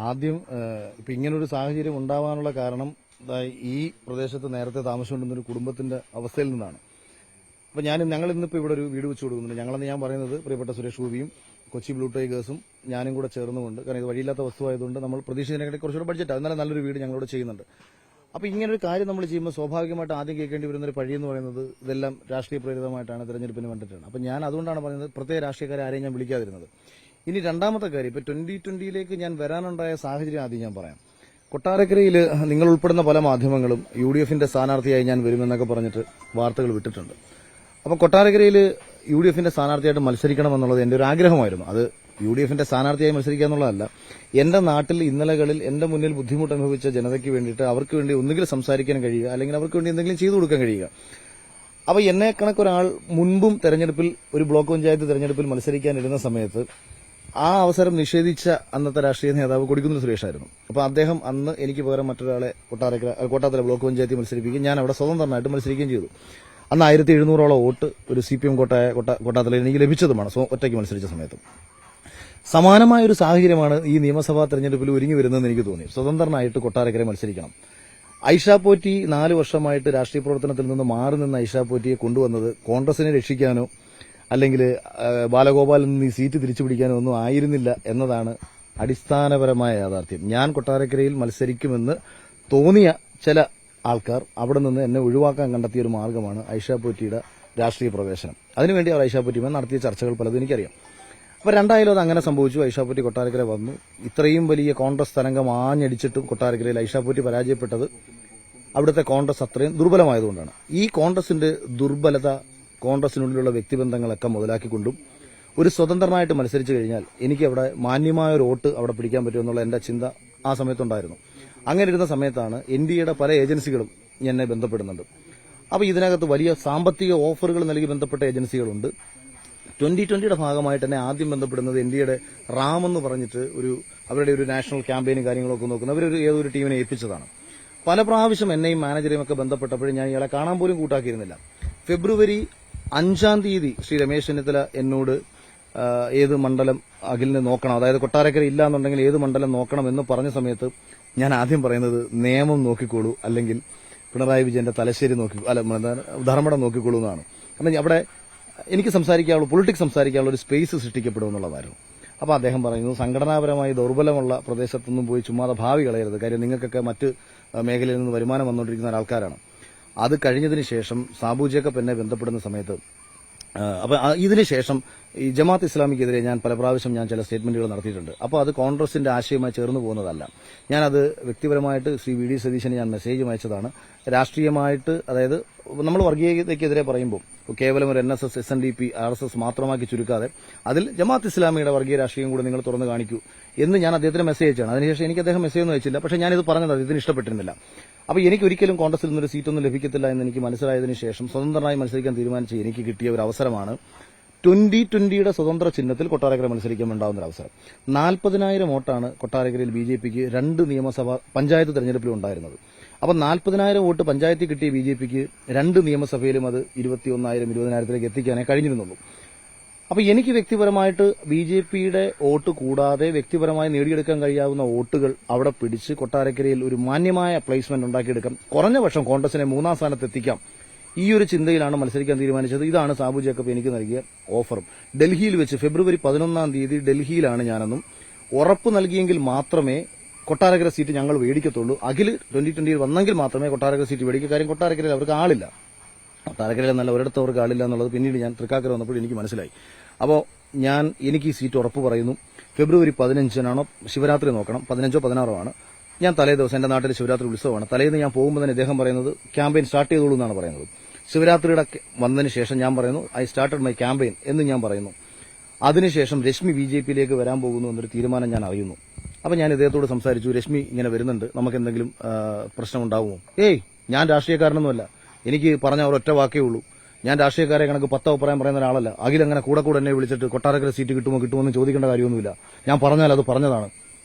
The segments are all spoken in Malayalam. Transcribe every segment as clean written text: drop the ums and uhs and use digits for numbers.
ആദ്യം ഇപ്പൊ ഇങ്ങനൊരു സാഹചര്യം ഉണ്ടാവാനുള്ള കാരണം ഈ പ്രദേശത്ത് നേരത്തെ താമസിച്ചുകൊണ്ടിരുന്ന ഒരു കുടുംബത്തിന്റെ അവസ്ഥയിൽ നിന്നാണ്. അപ്പൊ ഞങ്ങൾ ഇന്നിപ്പോ ഇവിടെ ഒരു വീട് വെച്ച് കൊടുക്കുന്നുണ്ട്. ഞങ്ങളെന്ന് ഞാൻ പറയുന്നത് പ്രിയപ്പെട്ട സുരേഷ് ഗോപിയും കൊച്ചി ബ്ലൂ ടൈഗേഴ്സും ഞാനും കൂടെ ചേർന്നുകൊണ്ട്, കാരണം ഇത് വഴിയില്ലാത്ത വസ്തുവായതുകൊണ്ട് നമ്മൾ പ്രതീക്ഷിച്ചതിനെക്കാട്ടി കുറച്ചുകൂടെ ബഡ്ജറ്റ്, എന്നാലും നല്ലൊരു വീട് ഞങ്ങളിവിടെ ചെയ്യുന്നുണ്ട്. അപ്പൊ ഇങ്ങനൊരു കാര്യം നമ്മൾ ചെയ്യുമ്പോൾ സ്വാഭാവികമായിട്ട് ആദ്യം കേൾക്കേണ്ടി വരുന്ന ഒരു പഴി എന്ന് പറയുന്നത് ഇതെല്ലാം രാഷ്ട്രീയ പ്രേരിതമായിട്ടാണ്, തെരഞ്ഞെടുപ്പിന് വേണ്ടിയിട്ടാണ്. അപ്പൊ ഞാൻ അതുകൊണ്ടാണ് പറയുന്നത് പ്രത്യേക രാഷ്ട്രീയക്കാരെ ആരെയും ഞാൻ വിളിക്കാതിരുന്നത്. ഇനി രണ്ടാമത്തെ കാര്യം, ഇപ്പൊ 2020 ഞാൻ വരാനുണ്ടായ സാഹചര്യം ആദ്യം ഞാൻ പറയാം. കൊട്ടാരക്കരയിൽ നിങ്ങൾ ഉൾപ്പെടുന്ന പല മാധ്യമങ്ങളും UDFന്റെ സ്ഥാനാർത്ഥിയായി ഞാൻ വരുമെന്നൊക്കെ പറഞ്ഞിട്ട് വാർത്തകൾ വിട്ടിട്ടുണ്ട്. അപ്പൊ കൊട്ടാരക്കരയിൽ UDFന്റെ സ്ഥാനാർത്ഥിയായിട്ട് മത്സരിക്കണമെന്നുള്ളത് എന്റെ ഒരു ആഗ്രഹമായിരുന്നു. അത് UDFന്റെ സ്ഥാനാർത്ഥിയായി മത്സരിക്കുക എന്നുള്ളതല്ല, എന്റെ നാട്ടിൽ ഇന്നലകളിൽ എന്റെ മുന്നിൽ ബുദ്ധിമുട്ട് അനുഭവിച്ച ജനതയ്ക്ക് വേണ്ടിയിട്ട് അവർക്ക് വേണ്ടി ഒന്നുകിൽ സംസാരിക്കാൻ കഴിയുക, അല്ലെങ്കിൽ അവർക്ക് വേണ്ടി എന്തെങ്കിലും ചെയ്തു കൊടുക്കാൻ കഴിയുക. അപ്പൊ എന്നെ കണക്കൊരാൾ മുൻപും തെരഞ്ഞെടുപ്പിൽ ഒരു ബ്ലോക്ക് പഞ്ചായത്ത് തെരഞ്ഞെടുപ്പിൽ മത്സരിക്കാനിരുന്ന സമയത്ത് ആ അവസരം നിഷേധിച്ച അന്നത്തെ രാഷ്ട്രീയ നേതാവ് കൊടിക്കുന്നിൽ സുരേഷായിരുന്നു. അപ്പൊ അദ്ദേഹം അന്ന് എനിക്ക് പകരം മറ്റൊരാളെ കോട്ടാത്തല ബ്ലോക്ക് പഞ്ചായത്തിൽ മത്സരിപ്പിക്കുകയും ഞാൻ അവിടെ സ്വതന്ത്രമായിട്ട് മത്സരിക്കുകയും ചെയ്തു. അന്ന് 1700ഓളം വോട്ട് ഒരു CPM കോട്ടാത്തലയിൽ എനിക്ക് ലഭിച്ചതുമാണ് ഒറ്റയ്ക്ക് മത്സരിച്ച സമയത്ത്. സമാനമായ ഒരു സാഹചര്യമാണ് ഈ നിയമസഭാ തെരഞ്ഞെടുപ്പിൽ ഒരുങ്ങി വരുന്നതെന്ന് എനിക്ക് തോന്നി. സ്വതന്ത്രനായിട്ട് കൊട്ടാരക്കര മത്സരിക്കണം. ഐഷ പോറ്റി 4 വർഷമായിട്ട് രാഷ്ട്രീയ പ്രവർത്തനത്തിൽ നിന്ന് മാറി നിന്ന ഐഷ പോറ്റിയെ കൊണ്ടുവന്നത് കോൺഗ്രസിനെ രക്ഷിക്കാനോ അല്ലെങ്കിൽ ബാലഗോപാലിൽ നിന്ന് ഈ സീറ്റ് തിരിച്ചുപിടിക്കാനോ ഒന്നും ആയിരുന്നില്ല എന്നതാണ് അടിസ്ഥാനപരമായ യാഥാർത്ഥ്യം. ഞാൻ കൊട്ടാരക്കരയിൽ മത്സരിക്കുമെന്ന് തോന്നിയ ചില ആൾക്കാർ അവിടെ നിന്ന് എന്നെ ഒഴിവാക്കാൻ കണ്ടെത്തിയ ഒരു മാർഗമാണ് ഐഷ പോറ്റിയുടെ രാഷ്ട്രീയ പ്രവേശനം. അതിനുവേണ്ടി അവർ ഐഷ പോറ്റിയുമായി നടത്തിയ ചർച്ചകൾ പലതും എനിക്കറിയാം. അപ്പൊ രണ്ടായാലും അത് അങ്ങനെ സംഭവിച്ചു. ഐഷ പോറ്റി കൊട്ടാരക്കര വന്നു. ഇത്രയും വലിയ കോൺഗ്രസ് തരംഗം ആഞ്ഞടിച്ചിട്ടും കൊട്ടാരക്കരയിൽ ഐഷ പോറ്റി പരാജയപ്പെട്ടത് അവിടുത്തെ കോൺഗ്രസ് അത്രയും ദുർബലമായതുകൊണ്ടാണ്. ഈ കോൺഗ്രസിന്റെ ദുർബലത, കോൺഗ്രസിനുള്ളിലുള്ള വ്യക്തിബന്ധങ്ങളൊക്കെ മുതലാക്കിക്കൊണ്ടും ഒരു സ്വതന്ത്രമായിട്ട് മത്സരിച്ചു കഴിഞ്ഞാൽ എനിക്ക് അവിടെ മാന്യമായ ഒരു വോട്ട് അവിടെ പിടിക്കാൻ പറ്റുമെന്നുള്ള എന്റെ ചിന്ത ആ സമയത്തുണ്ടായിരുന്നു. അങ്ങനെ ഇരുന്ന സമയത്താണ് NDAയുടെ പല ഏജൻസികളും എന്നെ ബന്ധപ്പെടുന്നുണ്ട്. അപ്പോൾ ഇതിനകത്ത് വലിയ സാമ്പത്തിക ഓഫറുകൾ നൽകി ബന്ധപ്പെട്ട ഏജൻസികളുണ്ട്. 2020യുടെ ഭാഗമായിട്ട് തന്നെ ആദ്യം ബന്ധപ്പെടുന്നത് NDAയുടെ റാം എന്ന് പറഞ്ഞിട്ട് അവരുടെ ഒരു നാഷണൽ ക്യാമ്പയിനും കാര്യങ്ങളൊക്കെ നോക്കുന്ന ഏതൊരു ടീമിനെ ഏൽപ്പിച്ചതാണ്. പല പ്രാവശ്യം എന്നെയും മാനേജരെയും ഒക്കെ ബന്ധപ്പെട്ടപ്പോഴും ഞാൻ ഇയാളെ കാണാൻ പോലും കൂട്ടാക്കിയിരുന്നില്ല. ഫെബ്രുവരി 5-ാം തീയതി ശ്രീ രമേശ് ചെന്നിത്തല എന്നോട് ഏത് മണ്ഡലം അഖിലിന് നോക്കണം, അതായത് കൊട്ടാരക്കര ഇല്ല എന്നുണ്ടെങ്കിൽ ഏത് മണ്ഡലം നോക്കണം എന്ന് പറഞ്ഞ സമയത്ത് ഞാൻ ആദ്യം പറയുന്നത് നിയമം നോക്കിക്കോളൂ, അല്ലെങ്കിൽ പിണറായി വിജയന്റെ തലശ്ശേരി ധർമ്മടം നോക്കിക്കോളൂ എന്നാണ്. കാരണം അവിടെ എനിക്ക് സംസാരിക്കാനുള്ള പൊളിറ്റിക്സ് സംസാരിക്കാനുള്ള ഒരു സ്പേസ് സൃഷ്ടിക്കപ്പെടുമെന്നുള്ളതായിരുന്നു. അപ്പോൾ അദ്ദേഹം പറയുന്നത് സംഘടനാപരമായി ദൗർബലമുള്ള പ്രദേശത്തൊന്നും പോയി ചുമ്മാതെ ഭാവി കളയരുത്, കാര്യം നിങ്ങൾക്കൊക്കെ മറ്റ് മേഖലയിൽ നിന്ന് വരുമാനം വന്നുകൊണ്ടിരിക്കുന്ന ആൾക്കാരാണ്. അത് കഴിഞ്ഞതിന് ശേഷം സാബു ജേക്കബ് എന്നെ ബന്ധപ്പെടുന്ന സമയത്ത് അപ്പൊ ഇതിനുശേഷം ഈ ജമാഅത്ത് ഇസ്ലാമിക്കെതിരെ ഞാൻ പല പ്രാവശ്യം ചില സ്റ്റേറ്റ്മെന്റുകൾ നടത്തിയിട്ടുണ്ട്. അപ്പോൾ അത് കോൺഗ്രസിന്റെ ആശയവുമായി ചേർന്ന് പോകുന്നതല്ല. ഞാനത് വ്യക്തിപരമായിട്ട് ശ്രീ VD സതീശന് ഞാൻ മെസ്സേജ് അയച്ചതാണ്. രാഷ്ട്രീയമായിട്ട്, അതായത് നമ്മൾ വർഗീയതയ്ക്കെതിരെ പറയുമ്പോൾ കേവലം ഒരു NSS, SNDP, RSS മാത്രമാക്കി ചുരുക്കാതെ അതിൽ ജമാഅത്ത് ഇസ്ലാമിയുടെ വർഗീയ രാഷ്ട്രീയം കൂടെ നിങ്ങൾ തുറന്നു കാണിക്കൂ എന്ന് ഞാൻ അദ്ദേഹത്തിന് മെസ്സേജ് അയച്ചാണ്. അതിനുശേഷം എനിക്ക് അദ്ദേഹം മെസ്സേജ് ഒന്നും അയച്ചില്ല. പക്ഷേ ഞാനിത് പറഞ്ഞത് ഇതിന് ഇഷ്ടപ്പെട്ടിരുന്നില്ല. അപ്പോൾ എനിക്ക് ഒരിക്കലും കോൺഗ്രസിൽ നിന്നൊരു സീറ്റൊന്നും ലഭിക്കത്തില്ല എന്ന് എനിക്ക് മനസ്സിലായതിനു ശേഷം സ്വതന്ത്രമായി മത്സരിക്കാൻ തീരുമാനിച്ച് എനിക്ക് കിട്ടിയ ഒരു അവസരമാണ് 2020യുടെ സ്വതന്ത്ര ചിഹ്നത്തിൽ കൊട്ടാരക്കര മത്സരിക്കുമുണ്ടാവുന്ന ഒരു അവസരം. 40,000 വോട്ടാണ് കൊട്ടാരക്കരയിൽ BJPക്ക് 2 നിയമസഭാ പഞ്ചായത്ത് തെരഞ്ഞെടുപ്പിലും ഉണ്ടായിരുന്നത്. അപ്പോൾ 40,000 വോട്ട് പഞ്ചായത്തിൽ കിട്ടിയ BJPക്ക് 2 നിയമസഭയിലും അത് 21,000-20,000 എത്തിക്കാനേ കഴിഞ്ഞിരുന്നുള്ളൂ. അപ്പോൾ എനിക്ക് വ്യക്തിപരമായിട്ട് BJPയുടെ വോട്ട് കൂടാതെ വ്യക്തിപരമായി നേടിയെടുക്കാൻ കഴിയാവുന്ന വോട്ടുകൾ അവിടെ പിടിച്ച് കൊട്ടാരക്കരയിൽ ഒരു മാന്യമായ പ്ലേസ്മെന്റ് ഉണ്ടാക്കിയെടുക്കാം, കുറഞ്ഞ പക്ഷം കോൺഗ്രസിനെ 3-ാം സ്ഥാനത്ത് എത്തിക്കാം, ഈ ഒരു ചിന്തയിലാണ് മത്സരിക്കാൻ തീരുമാനിച്ചത്. ഇതാണ് സാബു ജേക്കബ് എനിക്ക് നൽകിയ ഓഫറും. ഡൽഹിയിൽ വെച്ച് ഫെബ്രുവരി 11-ാം തീയതി ഡൽഹിയിലാണ് ഞാനെന്നും ഉറപ്പ് നൽകിയെങ്കിൽ മാത്രമേ കൊട്ടാരക്കര സീറ്റ് ഞങ്ങൾ മേടിക്കത്തുള്ളൂ, അഖിൽ 2020 വന്നെങ്കിൽ മാത്രമേ കൊട്ടാരക്കര സീറ്റ് മേടിക്കൂ, കാര്യം കൊട്ടാരക്കരയിൽ അവർക്ക് ആളില്ല, കൊട്ടാരക്കരയിൽ നല്ല ഒരിടത്ത് അവർക്ക് ആളില്ല എന്നുള്ളത് പിന്നീട് ഞാൻ തൃക്കാക്കര വന്നപ്പോൾ എനിക്ക് മനസ്സിലായി. അപ്പോൾ എനിക്ക് ഈ സീറ്റ് ഉറപ്പ് പറയുന്നു. ഫെബ്രുവരി 15-നാണോ ശിവരാത്രി നോക്കണം, 15-ഓ 16-ഓ ആണ്. ഞാൻ തലേ ദിവസം എന്റെ നാട്ടിൽ ശിവരാത്രി ഉത്സവമാണ്. തലേന്ന് ഞാൻ പോകുമ്പോൾ തന്നെ ഇദ്ദേഹം പറയുന്നത് ക്യാമ്പയിൻ സ്റ്റാർട്ട് ചെയ്തോളൂ എന്നാണ് പറയുന്നത്. ശിവരാത്രിയുടെ വന്നതിന് ശേഷം ഞാൻ പറയുന്നു ഐ സ്റ്റാർട്ടഡ് മൈ ക്യാമ്പയിൻ എന്ന് ഞാൻ പറയുന്നു. അതിനുശേഷം രശ്മി BJPയിലേക്ക് വരാൻ പോകുന്നു എന്നൊരു തീരുമാനം ഞാൻ അറിയുന്നു. അപ്പോൾ ഞാൻ ഇദ്ദേഹത്തോട് സംസാരിച്ചു, രശ്മി ഇങ്ങനെ വരുന്നുണ്ട്, നമുക്ക് എന്തെങ്കിലും പ്രശ്നം ഉണ്ടാവുമോ? ഞാൻ രാഷ്ട്രീയക്കാരനൊന്നുമല്ല, എനിക്ക് പറഞ്ഞ ഒരൊറ്റ വാക്കേ ഉള്ളൂ, ഞാൻ രാഷ്ട്രീയക്കാരെ കണക്ക് 10 അഭിപ്രായം പറയുന്ന ഒരാളല്ല. അഖിൽ അങ്ങനെ കൂടെ എന്നെ വിളിച്ചിട്ട് കൊട്ടാരക്കര സീറ്റ് കിട്ടുമോ എന്ന് ചോദിക്കേണ്ട കാര്യമൊന്നുമില്ല, ഞാൻ പറഞ്ഞാൽ അത് പറഞ്ഞതാണ്.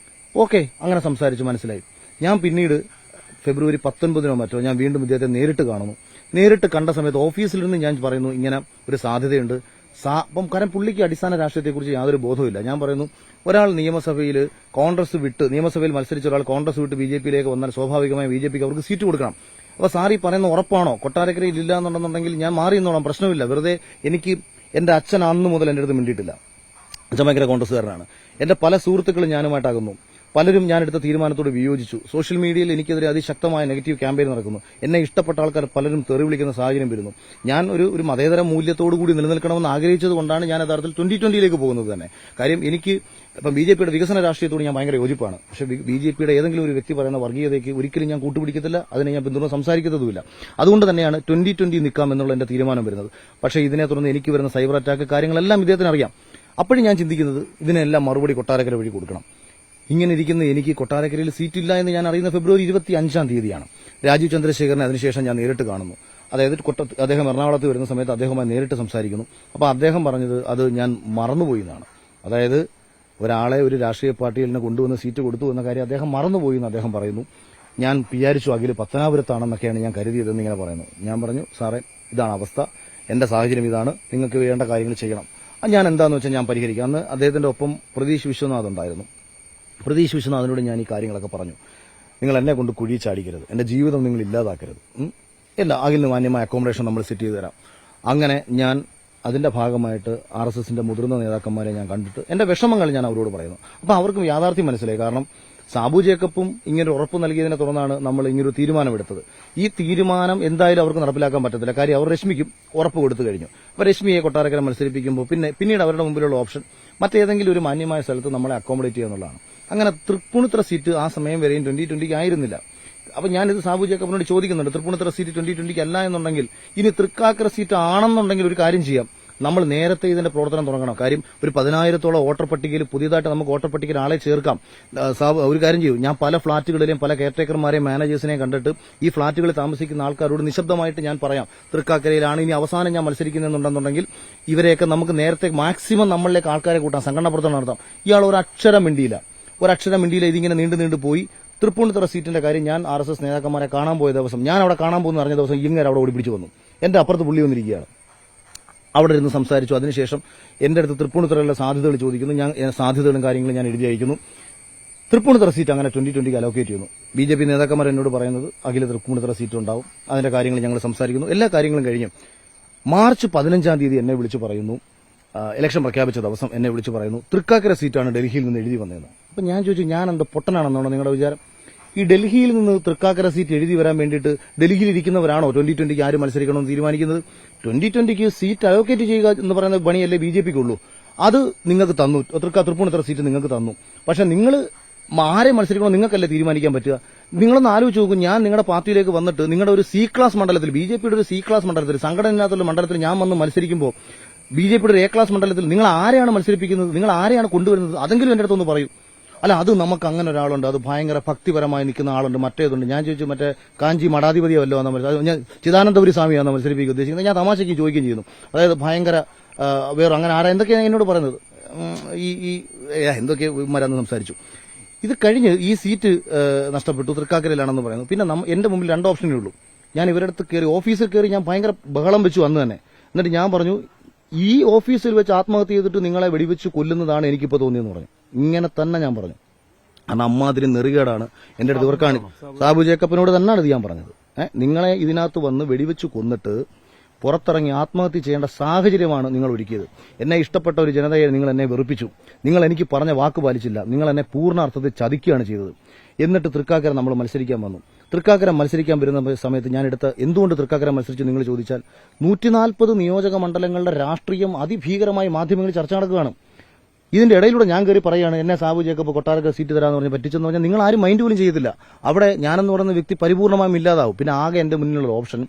ഓക്കെ, അങ്ങനെ സംസാരിച്ച് മനസ്സിലായി. ഞാൻ പിന്നീട് ഫെബ്രുവരി 19-നോ മറ്റോ ഞാൻ വീണ്ടും ഇദ്ദേഹത്തെ നേരിട്ട് കാണുന്നു. നേരിട്ട് കണ്ട സമയത്ത് ഓഫീസിൽ നിന്ന് ഞാൻ പറയുന്നു ഇങ്ങനെ ഒരു സാധ്യതയുണ്ട്, അപ്പം കാരണം പുള്ളിക്ക് അടിസ്ഥാന രാഷ്ട്രീയത്തെക്കുറിച്ച് യാതൊരു ബോധവുമില്ല. ഞാൻ പറയുന്നു, ഒരാൾ നിയമസഭയിൽ കോൺഗ്രസ് വിട്ട് നിയമസഭയിൽ മത്സരിച്ച ഒരാൾ കോൺഗ്രസ് വിട്ട് ബിജെപിയിലേക്ക് വന്നാൽ സ്വാഭാവികമായി ബിജെപിക്ക് അവർക്ക് സീറ്റ് കൊടുക്കണം. അപ്പൊ സാർ ഈ പറയുന്ന ഉറപ്പാണോ? കൊട്ടാരക്കരയിൽ ഇല്ല എന്നുണ്ടെന്നുണ്ടെങ്കിൽ ഞാൻ മാറി എന്നോളാം, പ്രശ്നമില്ല. വെറുതെ എനിക്ക് എന്റെ അച്ഛൻ അന്ന് മുതൽ എന്റെ അടുത്ത് മിണ്ടിയിട്ടില്ല. അച്ഛൻ ഭയങ്കര കോൺഗ്രസ്സുകാരനാണ്. എന്റെ പല സുഹൃത്തുക്കളും ഞാനുമായിട്ടാകുന്നു. പലരും ഞാനെടുത്ത തീരുമാനത്തോട് വിയോജിച്ചു. സോഷ്യൽ മീഡിയയിൽ എനിക്കെതിരെ അതിശക്തമായ നെഗറ്റീവ് ക്യാമ്പയിൻ നടക്കുന്നു. എന്നെ ഇഷ്ടപ്പെട്ട ആൾക്കാർ പലരും തെറി വിളിക്കുന്ന സാഹചര്യം വരുന്നു. ഞാൻ ഒരു മതേതര മൂല്യത്തോടുകൂടി നിലനിൽക്കണമെന്ന് ആഗ്രഹിച്ചത് കൊണ്ടാണ് ഞാൻ യഥാർത്ഥത്തിൽ 2020 പോകുന്നത് തന്നെ. കാര്യം എനിക്ക് ഇപ്പം ബിജെപിയുടെ വികസന രാഷ്ട്രീയത്തോട് ഞാൻ ഭയങ്കര യോജിപ്പാണ്. പക്ഷേ ബിജെപിയുടെ ഏതെങ്കിലും ഒരു വ്യക്തി പറയുന്ന വർഗീയതയ്ക്ക് ഒരിക്കലും ഞാൻ കൂട്ടുപിടിക്കത്തില്ല, അതിനെ ഞാൻ പിന്തുണ സംസാരിക്കുന്നതുമില്ല. അതുകൊണ്ട് തന്നെയാണ് 2020 നിൽക്കാം എന്നുള്ള എന്റെ തീരുമാനം വരുന്നത്. പക്ഷേ ഇതിനെ തുടർന്ന് എനിക്ക് വരുന്ന സൈബർ അറ്റാക്ക് കാര്യങ്ങളെല്ലാം ഇദ്ദേഹത്തിന് അറിയാം. അപ്പോഴും ഞാൻ ചിന്തിക്കുന്നത് ഇതിനെല്ലാം മറുപടി കൊട്ടാരക്കര വഴി കൊടുക്കണം. ഇങ്ങനെ ഇരിക്കുന്ന എനിക്ക് കൊട്ടാരക്കരയിൽ സീറ്റില്ല എന്ന് ഞാൻ അറിയുന്ന ഫെബ്രുവരി 25 രാജീവ് ചന്ദ്രശേഖരനെ അതിനുശേഷം ഞാൻ നേരിട്ട് കാണുന്നു. അതായത് അദ്ദേഹം എറണാകുളത്ത് വരുന്ന സമയത്ത് അദ്ദേഹവുമായി നേരിട്ട് സംസാരിക്കുന്നു. അപ്പോൾ അദ്ദേഹം പറഞ്ഞത് അത് ഞാൻ മറന്നുപോയി എന്നാണ്. അതായത് ഒരാളെ ഒരു രാഷ്ട്രീയ പാർട്ടിയിൽ നിന്ന് കൊണ്ടുവന്ന് സീറ്റ് കൊടുത്തു എന്ന കാര്യം അദ്ദേഹം മറന്നുപോയി എന്ന് അദ്ദേഹം പറയുന്നു. ഞാൻ വിചാരിച്ചു അഖിൽ പത്തനാപുരത്താണെന്നൊക്കെയാണ് ഞാൻ കരുതിയതെന്ന് ഇങ്ങനെ പറയുന്നു. ഞാൻ പറഞ്ഞു, സാറേ ഇതാണ് അവസ്ഥ, എന്റെ സാഹചര്യം ഇതാണ്, നിങ്ങൾക്ക് വേണ്ട കാര്യങ്ങൾ ചെയ്യണം. ഞാൻ എന്താണെന്ന് വെച്ചാൽ ഞാൻ പരിഹരിക്കാം. അന്ന് അദ്ദേഹത്തിന്റെ ഒപ്പം പ്രതീഷ് വിശ്വനാഥ് ഉണ്ടായിരുന്നു. പ്രതീഷ് വിശ്വനാഥിനോട് ഞാൻ ഈ കാര്യങ്ങളൊക്കെ പറഞ്ഞു. നിങ്ങൾ എന്നെ കൊണ്ട് കുഴി ചാടിക്കരുത്, എന്റെ ജീവിതം നിങ്ങൾ ഇല്ലാതാക്കരുത്, ഇല്ല അഖിലിന് മാന്യമായ അക്കോമഡേഷൻ നമ്മൾ സെറ്റ് ചെയ്തു തരാം. അങ്ങനെ ഞാൻ അതിന്റെ ഭാഗമായിട്ട് RSSന്റെ മുതിർന്ന നേതാക്കന്മാരെ ഞാൻ കണ്ടിട്ട് എന്റെ വിഷമങ്ങൾ ഞാൻ അവരോട് പറയുന്നു. അപ്പൊ അവർക്കും യാഥാർത്ഥ്യം മനസ്സിലായി. കാരണം സാബു ജേക്കബും ഇങ്ങനെ ഉറപ്പ് നൽകിയതിനെ തുടർന്നാണ് നമ്മൾ ഇങ്ങനൊരു തീരുമാനമെടുത്തത്. ഈ തീരുമാനം എന്തായാലും അവർക്ക് നടപ്പിലാക്കാൻ പറ്റത്തില്ല. കാര്യം അവർ രശ്മിക്കും ഉറപ്പ് കൊടുത്തു കഴിഞ്ഞു. അപ്പൊ രശ്മിയെ കൊട്ടാരക്കര മത്സരിപ്പിക്കുമ്പോൾ പിന്നീട് അവരുടെ മുമ്പിലുള്ള ഓപ്ഷൻ മറ്റേതെങ്കിലും ഒരു മാന്യമായ സ്ഥലത്ത് നമ്മളെ അക്കോമഡേറ്റ് ചെയ്യുക എന്നുള്ളതാണ്. അങ്ങനെ തൃപ്പൂണിത്തുറ സീറ്റ് ആ സമയം വരെയും 2020 ആയിരുന്നില്ല. അപ്പൊ ഞാനിത് സാബു ജേക്കബിനോട് ചോദിക്കുന്നുണ്ട്, തൃപ്പൂണിത്തുറ സീറ്റ് 2020 അല്ല എന്നുണ്ടെങ്കിൽ ഇനി തൃക്കാക്കര സീറ്റ് ആണെന്നുണ്ടെങ്കിൽ ഒരു കാര്യം ചെയ്യാം, നമ്മൾ നേരത്തെ ഇതിന്റെ പ്രവർത്തനം തുടങ്ങണം. കാര്യം ഒരു 10,000-ഓളം വോട്ടർ പട്ടികയിൽ പുതിയതായിട്ട് നമുക്ക് വോട്ടർ പട്ടികയിൽ ആളെ ചേർക്കാം. ഒരു കാര്യം ചെയ്യും, ഞാൻ പല ഫ്ളാറ്റുകളിലെയും പല കെയർടേക്കർമാരെയും മാനേജേഴ്സിനെയും കണ്ടിട്ട് ഈ ഫ്ളാറ്റുകളിൽ താമസിക്കുന്ന ആൾക്കാരോട് നിശബ്ദമായിട്ട് ഞാൻ പറയാം, തൃക്കാക്കരയിലാണ് ഇനി അവസാനം ഞാൻ മത്സരിക്കുന്നുണ്ടെന്നുണ്ടെങ്കിൽ ഇവരെയൊക്കെ നമുക്ക് നേരത്തെ മാക്സിമം നമ്മളിലേക്ക് ആൾക്കാരെ കൂട്ടാം, സംഘടന പ്രവർത്തനം നടത്താം. ഇയാൾ ഒരക്ഷരം മിണ്ടിയില്ല. ഇതിങ്ങനെ നീണ്ടു പോയി. തൃപ്പൂണിത്തുറ സീറ്റിന്റെ കാര്യം ഞാൻ RSS നേതാക്കന്മാരെ കാണാൻ പോയ ദിവസം, ഞാൻ അവിടെ കാണാൻ പോകുന്ന അറിഞ്ഞ ദിവസം ഇങ്ങനെ അവിടെ ഓടിപ്പിടിച്ചു വന്നു. എന്റെ അപ്പുറത്ത് പുള്ളി വന്നിരിക്കുകയാണ്. അവിടെ ഇരുന്ന് സംസാരിച്ചു. അതിനുശേഷം എന്റെ അടുത്ത് തൃപ്പൂണിത്തുറയിലെ സാധ്യതകൾ ചോദിക്കുന്നു. ഞാൻ സാധ്യതകളും കാര്യങ്ങളും ഞാൻ എഴുതി അയക്കുന്നു. തൃപ്പൂണിത്തുറ സീറ്റ് അങ്ങനെ 2020 അലോക്കേറ്റ് ചെയ്യുന്നു. BJP നേതാക്കന്മാർ എന്നോട് പറയുന്നത് അഖില തൃപ്പൂണിത്തുറ സീറ്റ് ഉണ്ടാവും, അതിന്റെ കാര്യങ്ങൾ ഞങ്ങൾ സംസാരിക്കുന്നു. എല്ലാ കാര്യങ്ങളും കഴിഞ്ഞു. മാർച്ച് 15 എന്നെ വിളിച്ചു പറയുന്നു, ഇലക്ഷൻ പ്രഖ്യാപിച്ച ദിവസം എന്നെ വിളിച്ചു പറയുന്നു, തൃക്കാക്കര സീറ്റാണ് ഡൽഹിയിൽ നിന്ന് എഴുതി വന്നതെന്ന്. അപ്പൊ ഞാൻ ചോദിച്ചു, ഞാൻ എന്താ പൊട്ടനാണെന്നാണോ നിങ്ങളുടെ വിചാരം? ഈ ഡൽഹിയിൽ നിന്ന് തൃക്കാക്കര സീറ്റ് എഴുതി വരാൻ വേണ്ടിയിട്ട് ഡൽഹിയിൽ ഇരിക്കുന്നവരാണോ 2020 ആര് മത്സരിക്കണമെന്ന് തീരുമാനിക്കുന്നത്? 2020 സീറ്റ് അലോക്കേറ്റ് ചെയ്യുക എന്ന് പറയുന്ന പണിയല്ലേ BJPക്കുള്ളൂ. അത് നിങ്ങൾക്ക് തന്നു, തൃപ്പൂണിത്തുറ സീറ്റ് നിങ്ങൾക്ക് തന്നു. പക്ഷെ നിങ്ങൾ ആരെ മത്സരിക്കണോ നിങ്ങൾക്കല്ലേ തീരുമാനിക്കാൻ പറ്റുക? നിങ്ങളൊന്ന് ആലോചിച്ച് നോക്കും, ഞാൻ നിങ്ങളുടെ പാർട്ടിയിലേക്ക് വന്നിട്ട് നിങ്ങളുടെ ഒരു C-ക്ലാസ് മണ്ഡലത്തിൽ, BJPയുടെ ഒരു C-ക്ലാസ് മണ്ഡലത്തിൽ, സംഘടനയില്ലാത്തുള്ള മണ്ഡലത്തിൽ ഞാൻ വന്ന് മത്സരിക്കുമ്പോൾ BJPയുടെ ഒരു A-ക്ലാസ് മണ്ഡലത്തിൽ നിങ്ങൾ ആരെയാണ് മത്സരിപ്പിക്കുന്നത്, നിങ്ങൾ ആരെയാണ് കൊണ്ടുവരുന്നത്? അതെങ്കിലും എന്റെ അടുത്തൊന്ന് പറയൂ. അല്ല, അത് നമുക്ക് അങ്ങനെ ഒരാളുണ്ട്, അത് ഭയങ്കര ഭക്തിപരമായി നിൽക്കുന്ന ആളുണ്ട്, മറ്റേതുണ്ട്. ഞാൻ ചോദിച്ചു, മറ്റേ കാഞ്ചി മഠാധിപതിയോ വല്ലോ എന്ന ഞാൻ ചിദാനന്ദപുരി സ്വാമിയാണെന്ന് മത്സരിപ്പിക്കുക ഉദ്ദേശിക്കുന്നത്. ഞാൻ തമാശയ്ക്ക് ചോദിക്കുകയും ചെയ്യുന്നു. അതായത് ഭയങ്കര വേറെ അങ്ങനെ ആരാ എന്തൊക്കെയാണ് എന്നോട് പറയുന്നത്, ഈ എന്തൊക്കെ മരാന്ന് സംസാരിച്ചു. ഇത് കഴിഞ്ഞ് ഈ സീറ്റ് നഷ്ടപ്പെട്ടു, തൃക്കാക്കരയിലാണെന്ന് പറയുന്നു. പിന്നെ എന്റെ മുമ്പിൽ 2 ഓപ്ഷനേ ഉള്ളൂ. ഞാൻ ഇവരുടെ അടുത്ത് കയറി, ഓഫീസിൽ കയറി ഞാൻ ഭയങ്കര ബഹളം വെച്ചു അന്ന് തന്നെ. എന്നിട്ട് ഞാൻ പറഞ്ഞു, ഈ ഓഫീസിൽ വെച്ച് ആത്മഹത്യ ചെയ്തിട്ട് നിങ്ങളെ വെടിവെച്ച് കൊല്ലുന്നതാണ് എനിക്കിപ്പോൾ തോന്നിയെന്ന് പറഞ്ഞു. ഇങ്ങനെ തന്നെ ഞാൻ പറഞ്ഞു. കാരണം അമ്മാതിരി നെറുകേടാണ് എന്റെ അടുത്ത് ഇവർക്കാണ്. സാബു ജേക്കബിനോട് തന്നെയാണ് ഇത് ഞാൻ പറഞ്ഞത്. നിങ്ങളെ ഇതിനകത്ത് വന്ന് വെടിവെച്ച് കൊന്നിട്ട് പുറത്തിറങ്ങി ആത്മഹത്യ ചെയ്യേണ്ട സാഹചര്യമാണ് നിങ്ങൾ ഒരുക്കിയത്. എന്നെ ഇഷ്ടപ്പെട്ട ഒരു ജനതയെ നിങ്ങൾ എന്നെ വെറുപ്പിച്ചു. നിങ്ങൾ എനിക്ക് പറഞ്ഞ വാക്ക് പാലിച്ചില്ല. നിങ്ങൾ എന്നെ പൂർണ്ണ അർത്ഥത്തിൽ ചതിക്കുകയാണ് ചെയ്തത്. എന്നിട്ട് തൃക്കാക്കര നമ്മൾ മത്സരിക്കാൻ വന്നു. തൃക്കാക്കര മത്സരിക്കാൻ വരുന്ന സമയത്ത് ഞാൻ എന്തുകൊണ്ട് തൃക്കാക്കര മത്സരിച്ചു നിങ്ങൾ ചോദിച്ചാൽ, 140 നിയോജക മണ്ഡലങ്ങളുടെ രാഷ്ട്രീയം അതിഭീകരമായി മാധ്യമങ്ങളിൽ ചർച്ച നടക്കുകയാണ്. ഇതിന്റെ ഇടയിലൂടെ ഞാൻ കയറി പറയുകയാണ്, എന്നെ സാബു ജേക്കബ് കൊട്ടാരക്കര സീറ്റ് തരാമെന്ന് പറഞ്ഞ് പറ്റിച്ചെന്ന് പറഞ്ഞാൽ നിങ്ങൾ ആരും മൈൻഡ് പോലും ചെയ്യത്തില്ല. അവിടെ ഞാനെന്ന് പറയുന്ന വ്യക്തി പരിപൂർണമായും ഇല്ലാതാവും. പിന്നെ ആകെ എന്റെ മുന്നിലുള്ള ഓപ്ഷൻ